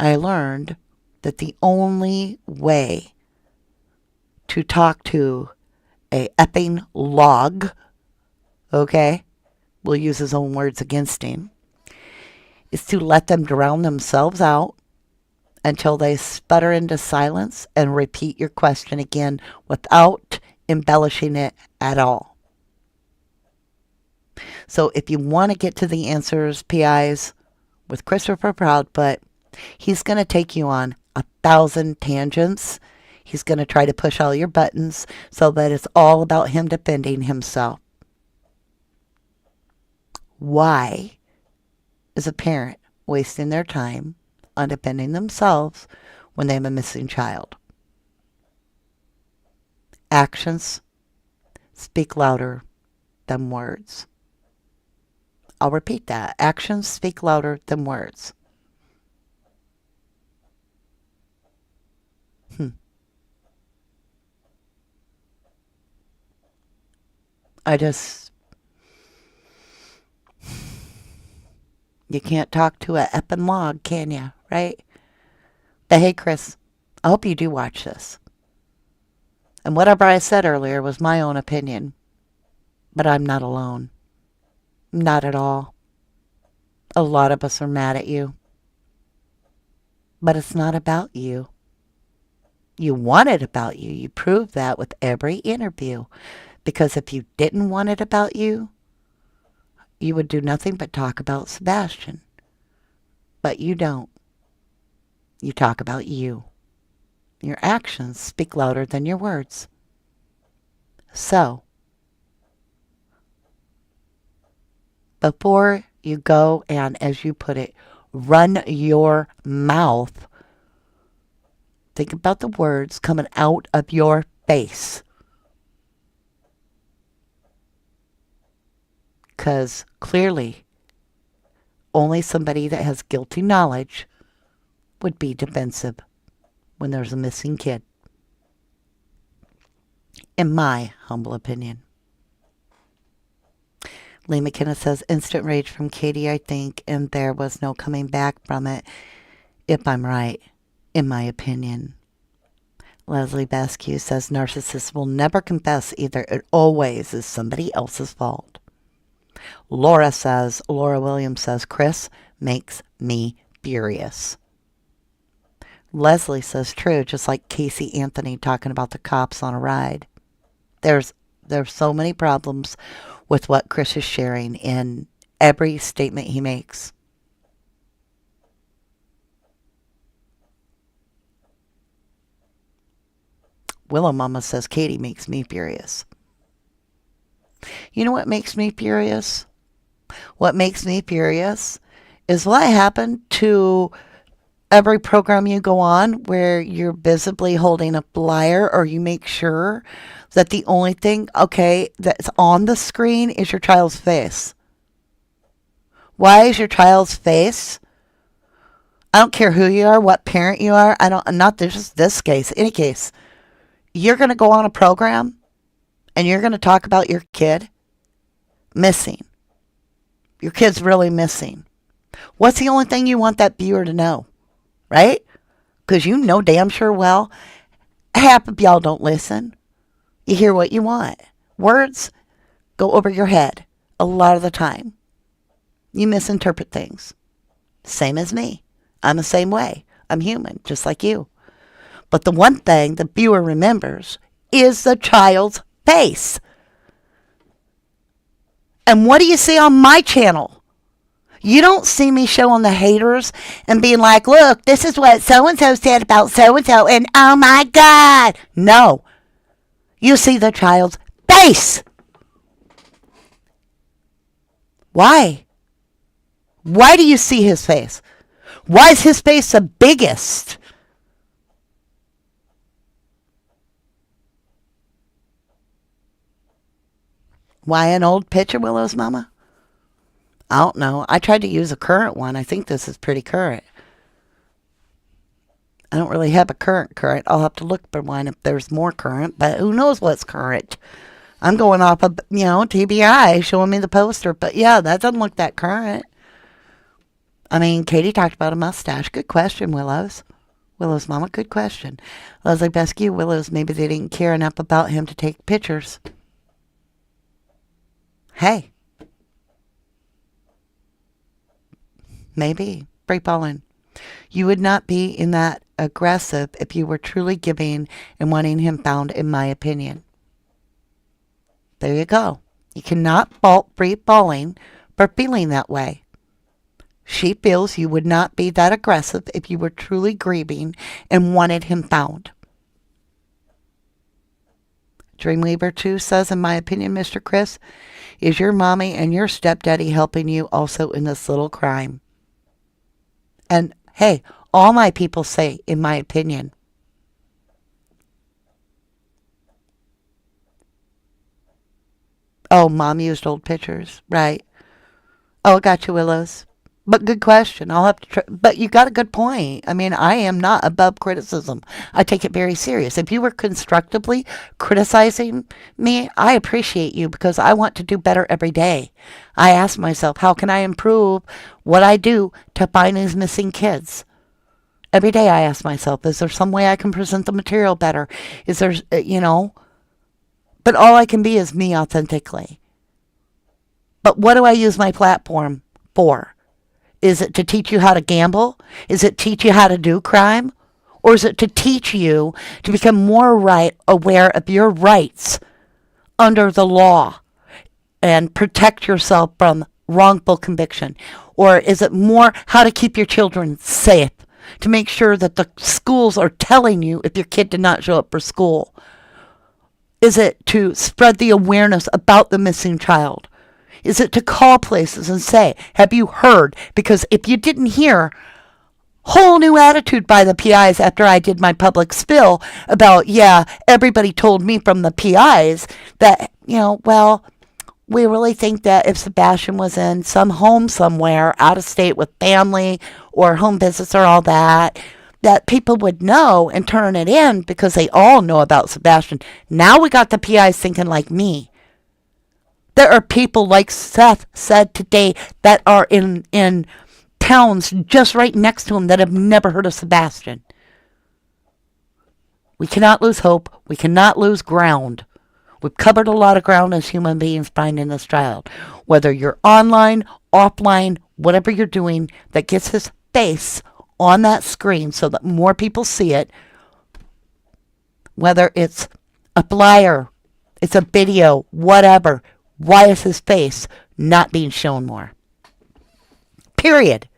I learned that the only way to talk to a effing log, okay, we'll use his own words against him, is to let them drown themselves out until they sputter into silence and repeat your question again without embellishing it at all. So if you want to get to the answers, PIs, with Christopher Proudfoot, he's going to take you on 1,000 tangents. He's going to try to push all your buttons so that it's all about him defending himself. Why is a parent wasting their time on defending themselves when they have a missing child? Actions speak louder than words. I'll repeat that. Actions speak louder than words. You can't talk to a effing log, can you? Right? But hey, Chris, I hope you do watch this. And whatever I said earlier was my own opinion. But I'm not alone. Not at all. A lot of us are mad at you. But it's not about you. You want it about you. You prove that with every interview. Because if you didn't want it about you, you would do nothing but talk about Sebastian. But you don't. You talk about you. Your actions speak louder than your words. So, before you go and, as you put it, run your mouth, think about the words coming out of your face. Because clearly, only somebody that has guilty knowledge would be defensive when there's a missing kid. In my humble opinion. Lee McKenna says, instant rage from Katie, I think, and there was no coming back from it, if I'm right, in my opinion. Leslie Basque says, narcissists will never confess either. It always is somebody else's fault. Laura Williams says, Chris makes me furious. Leslie says, true, just like Casey Anthony talking about the cops on a ride. There's so many problems with what Chris is sharing in every statement he makes. Willow Mama says, Katie makes me furious. You know what makes me furious? What makes me furious is what happened to every program you go on where you're visibly holding a flyer, or you make sure that the only thing, that's on the screen is your child's face. Why is your child's face? I don't care who you are, what parent you are. Not just this case, any case. You're going to go on a program and you're going to talk about your kid missing. Your kid's really missing. What's the only thing you want that viewer to know? Right? Because you know damn sure well, half of y'all don't listen. You hear what you want. Words go over your head a lot of the time. You misinterpret things. Same as me. I'm the same way. I'm human, just like you. But the one thing the viewer remembers is the child's face. And what do you see on my channel? You don't see me showing the haters and being like, look, this is what so-and-so said about so-and-so, and oh my God. No. You see the child's face. Why? Why do you see his face? Why is his face the biggest? Why an old picture, Willow's mama? I don't know. I tried to use a current one. I think this is pretty current. I don't really have a current. I'll have to look for one if there's more current, but who knows what's current. I'm going off of, TBI showing me the poster, but yeah, that doesn't look that current. I mean, Katie talked about a mustache. Good question, Willow's mama, good question. Leslie Basque, Willow's, maybe they didn't care enough about him to take pictures. Hey. Maybe. Free falling. You would not be in that aggressive if you were truly giving and wanting him found, in my opinion. There you go. You cannot fault free falling for feeling that way. She feels you would not be that aggressive if you were truly grieving and wanted him found. Dreamweaver 2 says, in my opinion, Mr. Chris, is your mommy and your stepdaddy helping you also in this little crime? And hey, all my people say, in my opinion. Oh, mom used old pictures. Right. Oh, I got you, Willows. But good question. I'll have to but you got a good point. I mean, I am not above criticism. I take it very serious. If you were constructively criticizing me, I appreciate you because I want to do better every day. I ask myself, how can I improve what I do to find these missing kids? Every day I ask myself, is there some way I can present the material better? Is there, but all I can be is me authentically. But what do I use my platform for? Is it to teach you how to gamble? Is it teach you how to do crime? Or is it to teach you to become more aware of your rights under the law and protect yourself from wrongful conviction? Or is it more how to keep your children safe, to make sure that the schools are telling you if your kid did not show up for school? Is it to spread the awareness about the missing child? Is it to call places and say, have you heard? Because if you didn't hear, whole new attitude by the PIs after I did my public spill about, everybody told me from the PIs that, well, we really think that if Sebastian was in some home somewhere out of state with family or home visits or all that people would know and turn it in because they all know about Sebastian. Now we got the PIs thinking like me. There are people like Seth said today that are in towns just right next to him that have never heard of Sebastian. We cannot lose hope. We cannot lose ground. We've covered a lot of ground as human beings finding this child. Whether you're online, offline, whatever you're doing that gets his face on that screen so that more people see it, whether it's a flyer, it's a video, whatever, why is his face not being shown more? Period.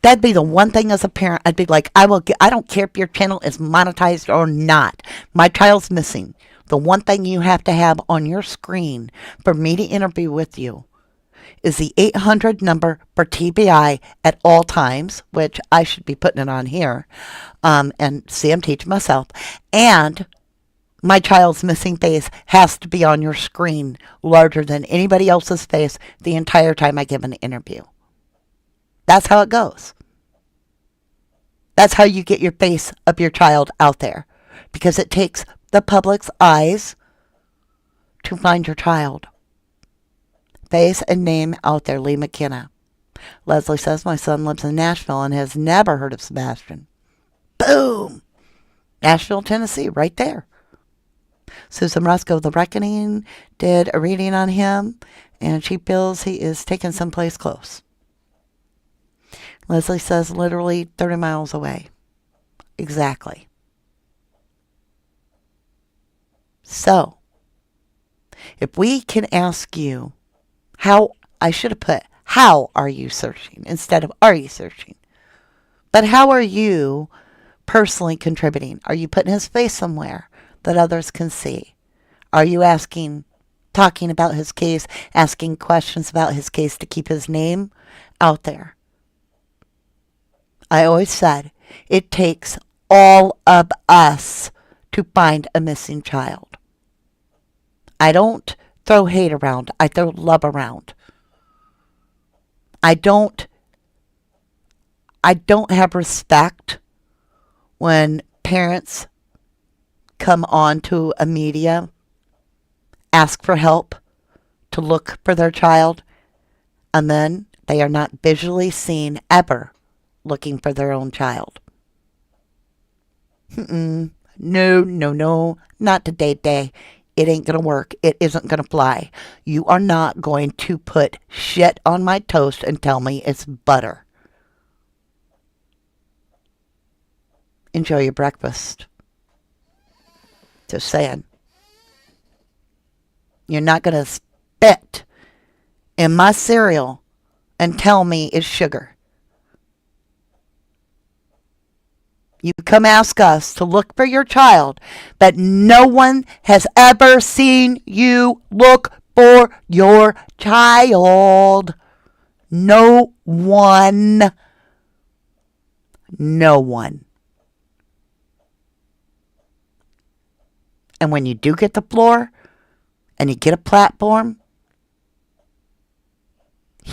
That'd be the one thing as a parent I'd be like, I don't care if your channel is monetized or not. My child's missing. The one thing you have to have on your screen for me to interview with you is the 800 number for TBI at all times, which I should be putting it on here, and see, I'm teaching myself. And my child's missing face has to be on your screen larger than anybody else's face the entire time I give an interview. That's how it goes. That's how you get your face of your child out there. Because it takes the public's eyes to find your child. Face and name out there, Lee McKenna. Leslie says, my son lives in Nashville and has never heard of Sebastian. Boom! Nashville, Tennessee, right there. Susan Roscoe, The Reckoning, did a reading on him, and she feels he is taken someplace close. Leslie says literally 30 miles away. Exactly. So, if we can ask you, how are you searching instead of are you searching? But how are you personally contributing? Are you putting his face somewhere that others can see? Are you talking about his case, asking questions about his case to keep his name out there? I always said, it takes all of us to find a missing child. I don't throw hate around. I throw love around. I don't have respect when parents come on to a media, ask for help to look for their child, and then they are not visually seen ever looking for their own child. No, not today. It ain't going to work. It isn't going to fly. You are not going to put shit on my toast and tell me it's butter. Enjoy your breakfast. Just saying. You're not going to spit in my cereal and tell me it's sugar. You come ask us to look for your child, but no one has ever seen you look for your child. No one. No one. And when you do get the floor and you get a platform,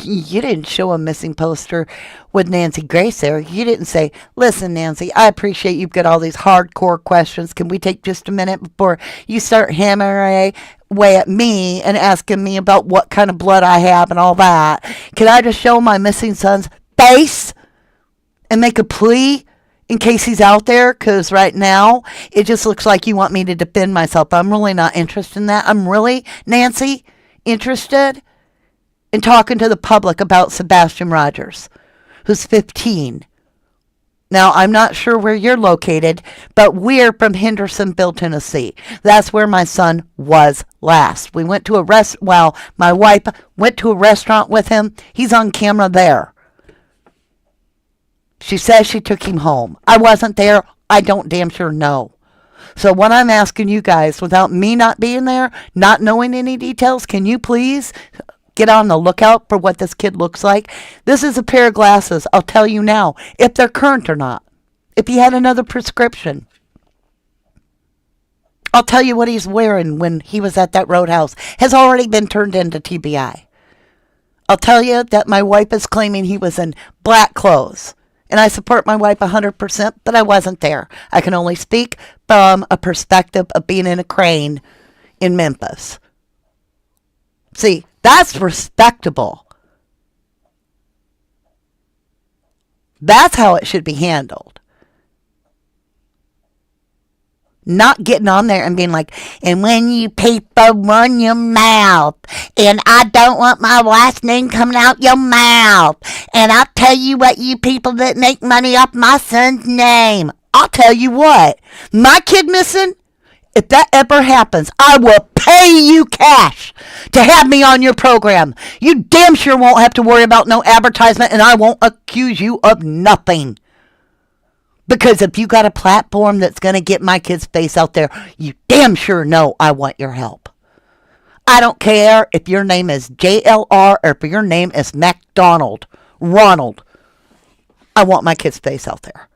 you didn't show a missing poster with Nancy Grace there. You didn't say, listen, Nancy, I appreciate you've got all these hardcore questions. Can we take just a minute before you start hammering away at me and asking me about what kind of blood I have and all that? Can I just show my missing son's face and make a plea in case he's out there? Because right now, it just looks like you want me to defend myself. I'm really not interested in that. I'm really, Nancy, interested in talking to the public about Sebastian Rogers, who's 15. Now, I'm not sure where you're located, but we're from Hendersonville, Tennessee. That's where my son was last. We went to my wife went to a restaurant with him. He's on camera there. She says she took him home. I wasn't there. I don't damn sure know. So what I'm asking you guys, without me not being there, not knowing any details, can you please get on the lookout for what this kid looks like? This is a pair of glasses. I'll tell you now, if they're current or not. If he had another prescription. I'll tell you what he's wearing when he was at that roadhouse has already been turned into TBI. I'll tell you that my wife is claiming he was in black clothes. And I support my wife 100%, but I wasn't there. I can only speak from a perspective of being in a crane in Memphis. See, that's respectable. That's how it should be handled. Not getting on there and being like, and when you people run your mouth, and I don't want my last name coming out your mouth, and I'll tell you what, you people that make money off my son's name. I'll tell you what, my kid missing, if that ever happens, I will pay you cash to have me on your program. You damn sure won't have to worry about no advertisement, and I won't accuse you of nothing. Because if you got a platform that's going to get my kid's face out there, you damn sure know I want your help. I don't care if your name is JLR or if your name is MacDonald, Ronald. I want my kid's face out there.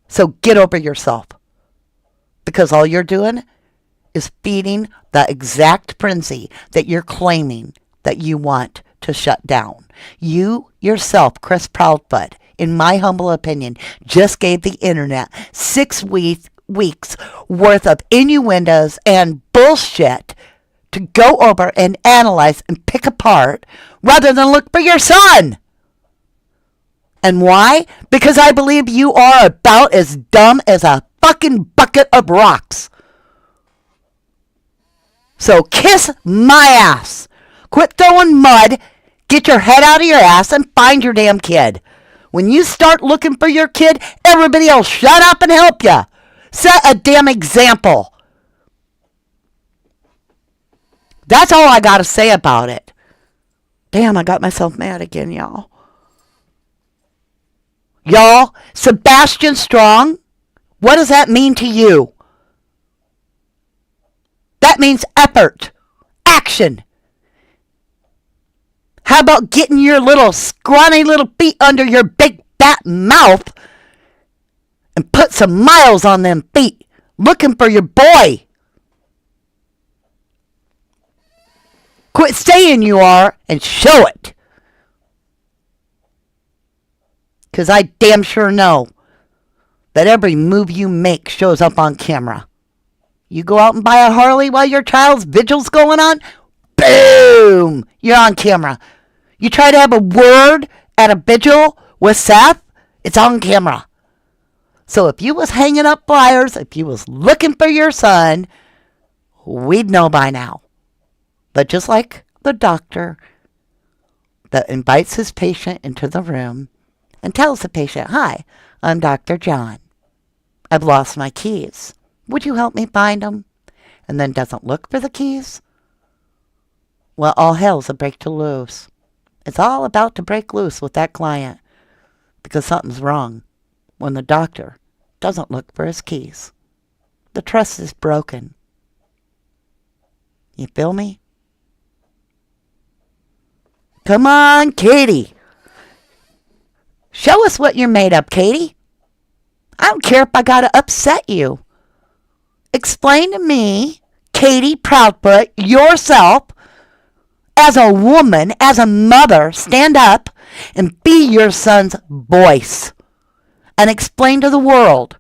So get over yourself. Because all you're doing is feeding the exact frenzy that you're claiming that you want to shut down. You yourself, Chris Proudfoot, in my humble opinion, just gave the internet 6 weeks worth of innuendos and bullshit to go over and analyze and pick apart rather than look for your son. And why? Because I believe you are about as dumb as a fucking bucket of rocks. So kiss my ass. Quit throwing mud. Get your head out of your ass and find your damn kid. When you start looking for your kid, everybody else shut up and help you. Set a damn example. That's all I got to say about it. Damn, I got myself mad again, y'all. Y'all, Sebastian Strong, what does that mean to you? That means effort, action. How about getting your little scrawny little feet under your big fat mouth and put some miles on them feet looking for your boy? Quit saying you are and show it. Because I damn sure know that every move you make shows up on camera. You go out and buy a Harley while your child's vigil's going on? Boom! You're on camera. You try to have a word at a vigil with Seth? It's on camera. So if you was hanging up flyers, if you was looking for your son, we'd know by now. But just like the doctor that invites his patient into the room and tells the patient, "Hi, I'm Dr. John. I've lost my keys. Would you help me find them?" And then doesn't look for the keys. Well, all hell's a break to loose. It's all about to break loose with that client because something's wrong when the doctor doesn't look for his keys. The trust is broken. You feel me? Come on, Katie. Show us what you're made of, Katie. I don't care if I gotta upset you. Explain to me, Katie Proudfoot, yourself, as a woman, as a mother, stand up and be your son's voice and explain to the world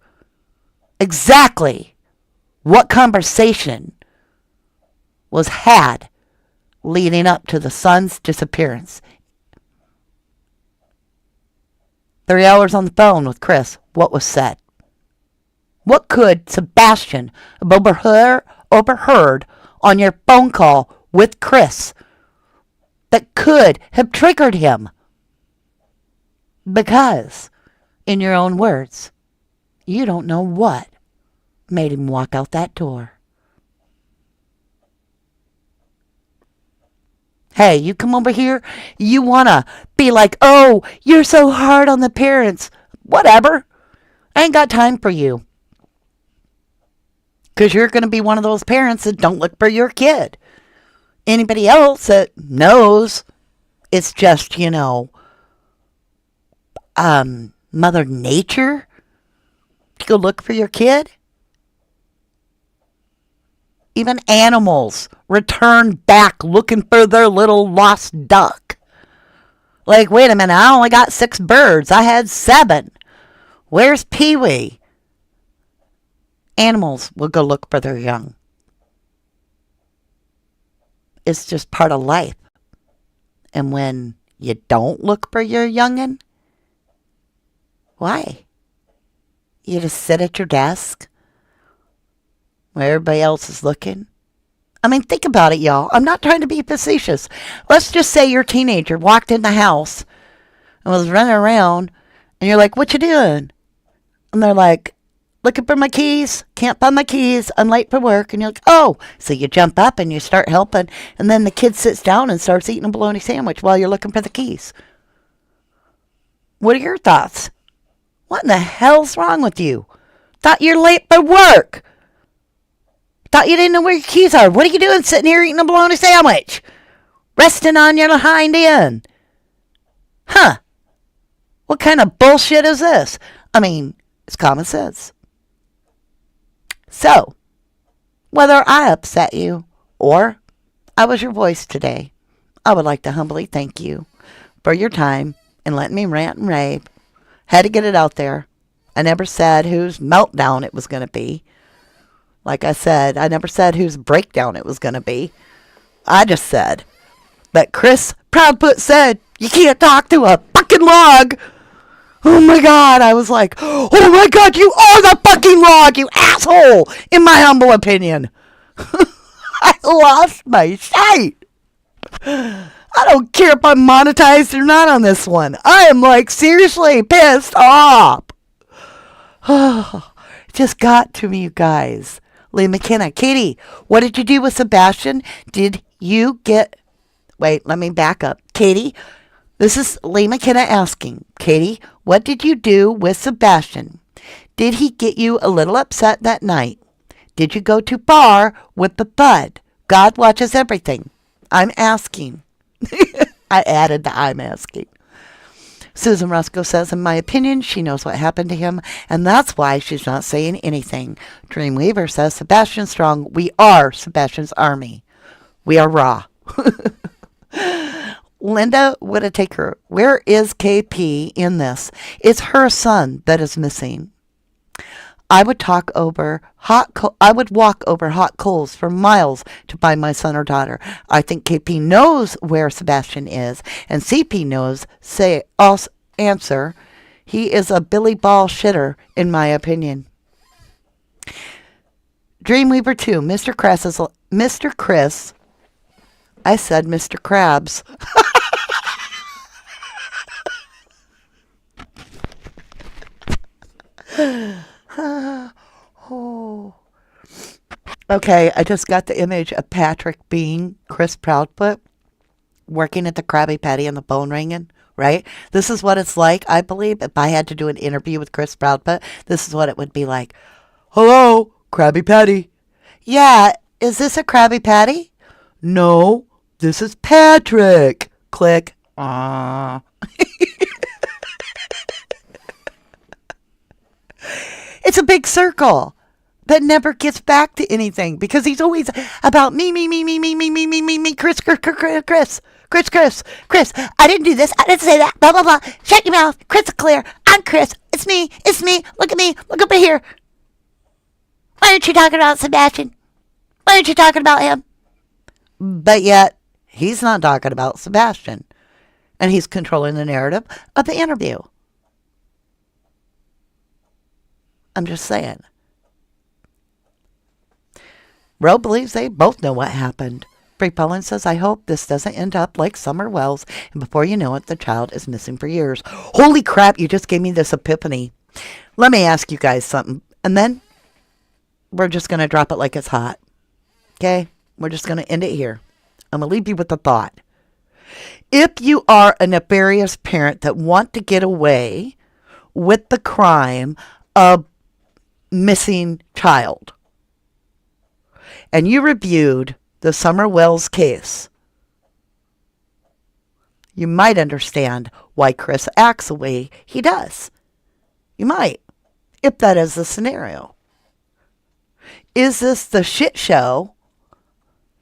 exactly what conversation was had leading up to the son's disappearance. 3 hours on the phone with Chris. What was said? What could Sebastian have overheard on your phone call with Chris that could have triggered him? Because, in your own words, you don't know what made him walk out that door. Hey, you come over here, you want to be like, oh, you're so hard on the parents. Whatever. I ain't got time for you. Because you're going to be one of those parents that don't look for your kid. Anybody else that knows it's just, Mother Nature to go look for your kid? Even animals return back looking for their little lost duck. Like, wait a minute, I only got 6 birds. I had 7. Where's Pee-wee? Animals will go look for their young. It's just part of life. And when you don't look for your youngin', why? You just sit at your desk where everybody else is looking. I mean, think about it, y'all. I'm not trying to be facetious. Let's just say your teenager walked in the house and was running around, and you're like, what you doing? And they're like, looking for my keys. Can't find my keys. I'm late for work. And you're like, oh. So you jump up and you start helping, and then the kid sits down and starts eating a bologna sandwich while you're looking for the keys. What are your thoughts? What in the hell's wrong with you? Thought you're late for work. Thought you didn't know where your keys are. What are you doing sitting here eating a bologna sandwich? Resting on your hind end. Huh. What kind of bullshit is this? I mean, it's common sense. So, whether I upset you or I was your voice today, I would like to humbly thank you for your time and letting me rant and rave. Had to get it out there. I never said whose meltdown it was going to be. Like I said, I never said whose breakdown it was going to be. I just said that Chris Proudfoot said, you can't talk to a fucking log. Oh my God. I was like, oh my God, you are the fucking log, you asshole, in my humble opinion. I lost my sight. I don't care if I'm monetized or not on this one. I am like seriously pissed off. Just got to me, you guys. Lee McKenna. Katie, what did you do with Sebastian? Did you get... Wait, let me back up. Katie, this is Lee McKenna asking. Katie, what did you do with Sebastian? Did he get you a little upset that night? Did you go too far with the bud? God watches everything. I'm asking. I added the I'm asking. Susan Roscoe says, in my opinion, she knows what happened to him, and that's why she's not saying anything. Dreamweaver says, Sebastian Strong, we are Sebastian's army. We are raw. Linda Whittaker, where is KP in this? It's her son that is missing. I would walk over hot coals for miles to find my son or daughter. I think KP knows where Sebastian is, and CP knows. Answer. He is a Billy Ball shitter, in my opinion. Dreamweaver 2, Mr. Chris. I said Mr. Krabs. Oh. Okay, I just got the image of Patrick being Chris Proudfoot working at the Krabby Patty and the phone ringing, right? This is what it's like, I believe, if I had to do an interview with Chris Proudfoot, this is what it would be like. Hello, Krabby Patty. Yeah, is this a Krabby Patty? No, this is Patrick. Click. Aww. It's a big circle that never gets back to anything because he's always about me, Chris. I didn't do this. I didn't say that. Blah, blah, blah. Shut your mouth. Chris is clear. I'm Chris. It's me. Look at me. Look over here. Why aren't you talking about Sebastian? Why aren't you talking about him? But yet, he's not talking about Sebastian. And he's controlling the narrative of the interview. I'm just saying. Ro believes they both know what happened. Free Pullen says, I hope this doesn't end up like Summer Wells, and before you know it, the child is missing for years. Holy crap, you just gave me this epiphany. Let me ask you guys something, and then we're just going to drop it like it's hot. Okay? We're just going to end it here. I'm going to leave you with a thought. If you are a nefarious parent that want to get away with the crime of missing child, and you reviewed the Summer Wells case, you might understand why Chris acts the way he does. You might, if that is the scenario. Is this the shit show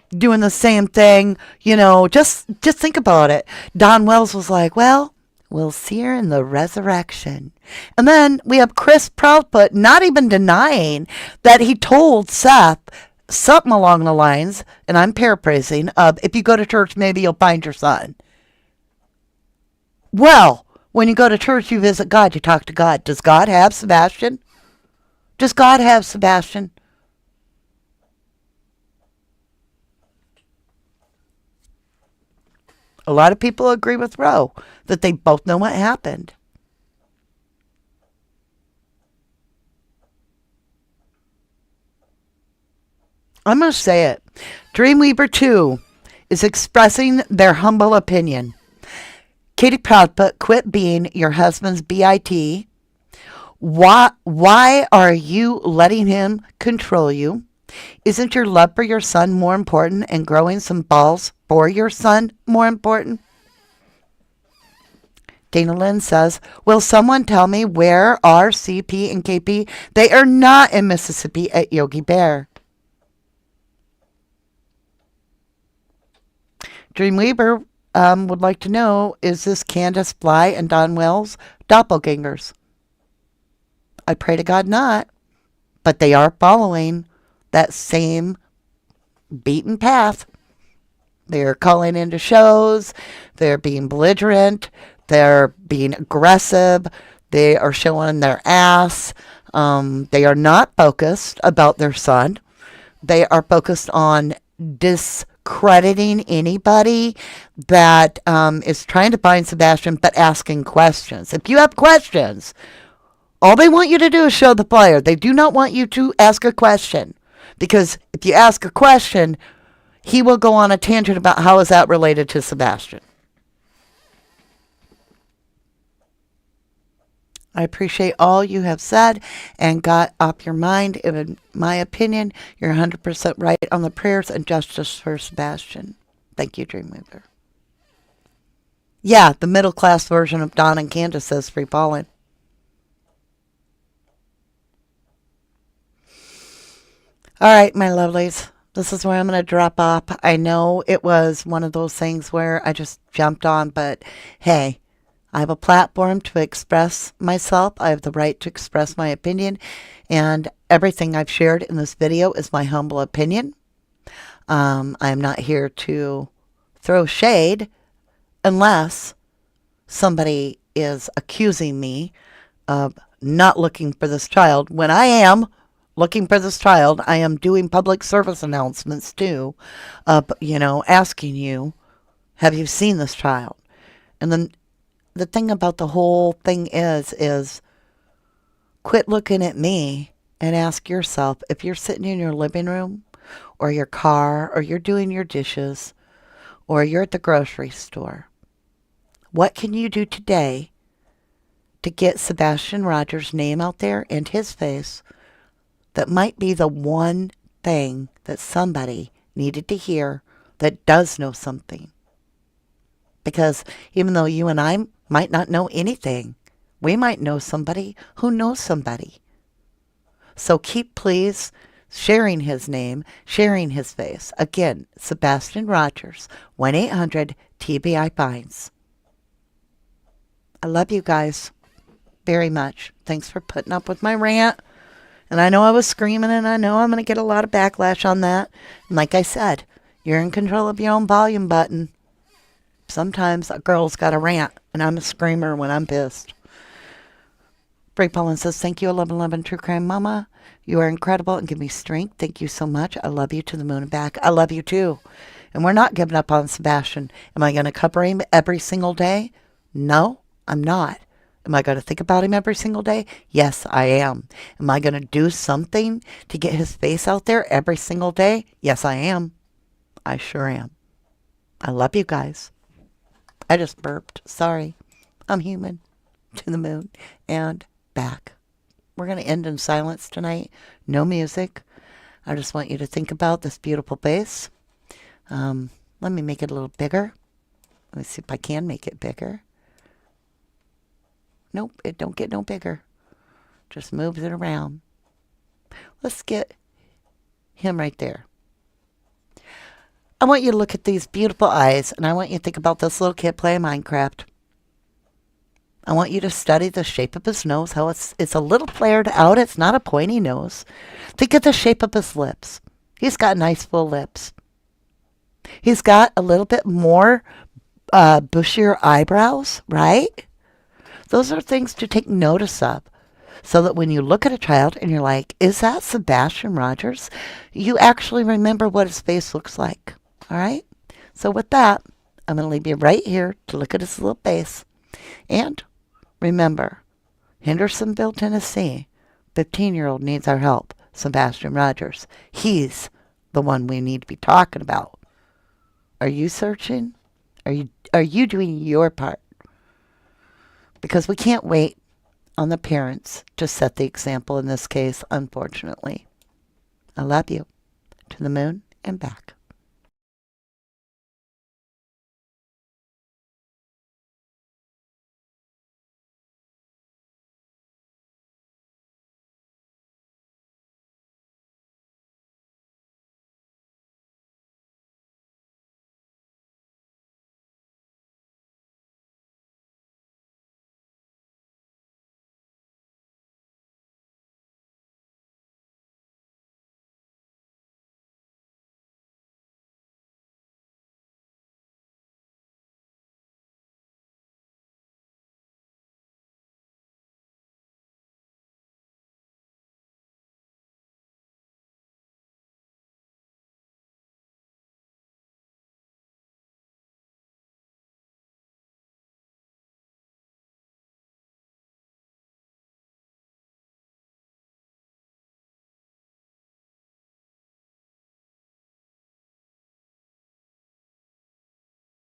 doing the same thing? You know, just think about it. Don Wells was like, well, we'll see her in the resurrection. And then we have Chris Proudfoot not even denying that he told Seth something along the lines, and I'm paraphrasing, of if you go to church, maybe you'll find your son. Well, when you go to church, you visit God, you talk to God. Does God have Sebastian? Does God have Sebastian? A lot of people agree with Roe that they both know what happened. I'm going to say it. Dreamweaver 2 is expressing their humble opinion. Katie Proudfoot, quit being your husband's BIT. Why are you letting him control you? Isn't your love for your son more important and growing some balls for your son more important? Dana Lynn says, will someone tell me where are CP and KP? They are not in Mississippi at Yogi Bear. Dreamweaver would like to know, is this Candace Bly and Don Wells doppelgangers? I pray to God not, but they are following that same beaten path. They're calling into shows, they're being belligerent, they're being aggressive, they are showing their ass. They are not focused about their son. They are focused on discrediting anybody that is trying to find Sebastian, but asking questions. If you have questions, all they want you to do is show the flyer. They do not want you to ask a question, because if you ask a question, he will go on a tangent about how is that related to Sebastian. I appreciate all you have said and got off your mind. In my opinion, you're 100% right on the prayers and justice for Sebastian. Thank you, Dreamweaver. Yeah, the middle class version of Don and Candace says free falling. All right, my lovelies. This is where I'm going to drop off. I know it was one of those things where I just jumped on, but hey, I have a platform to express myself. I have the right to express my opinion, and everything I've shared in this video is my humble opinion. I'm not here to throw shade unless somebody is accusing me of not looking for this child. When I am looking for this child, I am doing public service announcements too, asking you, have you seen this child? And then the thing about the whole thing is quit looking at me and ask yourself, if you're sitting in your living room or your car or you're doing your dishes or you're at the grocery store, what can you do today to get Sebastian Rogers' name out there and his face that might be the one thing that somebody needed to hear that does know something? Because even though you and I might not know anything, we might know somebody who knows somebody. So keep, please, sharing his name, sharing his face. Again, Sebastian Rogers, 1-800-TBI-FINDS. I love you guys very much. Thanks for putting up with my rant. And I know I was screaming, and I know I'm going to get a lot of backlash on that. And like I said, you're in control of your own volume button. Sometimes a girl's got a rant, and I'm a screamer when I'm pissed. Free Pollen says, thank you, 1111 True Crime Mama. You are incredible and give me strength. Thank you so much. I love you to the moon and back. I love you too. And we're not giving up on Sebastian. Am I going to cover him every single day? No, I'm not. Am I going to think about him every single day? Yes, I am. Am I going to do something to get his face out there every single day? Yes, I am. I sure am. I love you guys. I just burped. Sorry. I'm human. To the moon and back. We're going to end in silence tonight. No music. I just want you to think about this beautiful bass. Let me make it a little bigger. Let me see if I can make it bigger. Nope, it don't get no bigger. Just moves it around. Let's get him right there. I want you to look at these beautiful eyes, and I want you to think about this little kid playing Minecraft. I want you to study the shape of his nose, how it's a little flared out. It's not a pointy nose. Think of the shape of his lips. He's got nice full lips. He's got a little bit more bushier eyebrows, right? Those are things to take notice of. So that when you look at a child and you're like, is that Sebastian Rogers? You actually remember what his face looks like. All right? So with that, I'm going to leave you right here to look at his little face. And remember, Hendersonville, Tennessee, 15-year-old needs our help. Sebastian Rogers. He's the one we need to be talking about. Are you searching? Are you doing your part? Because we can't wait on the parents to set the example in this case, unfortunately. I love you. To the moon and back.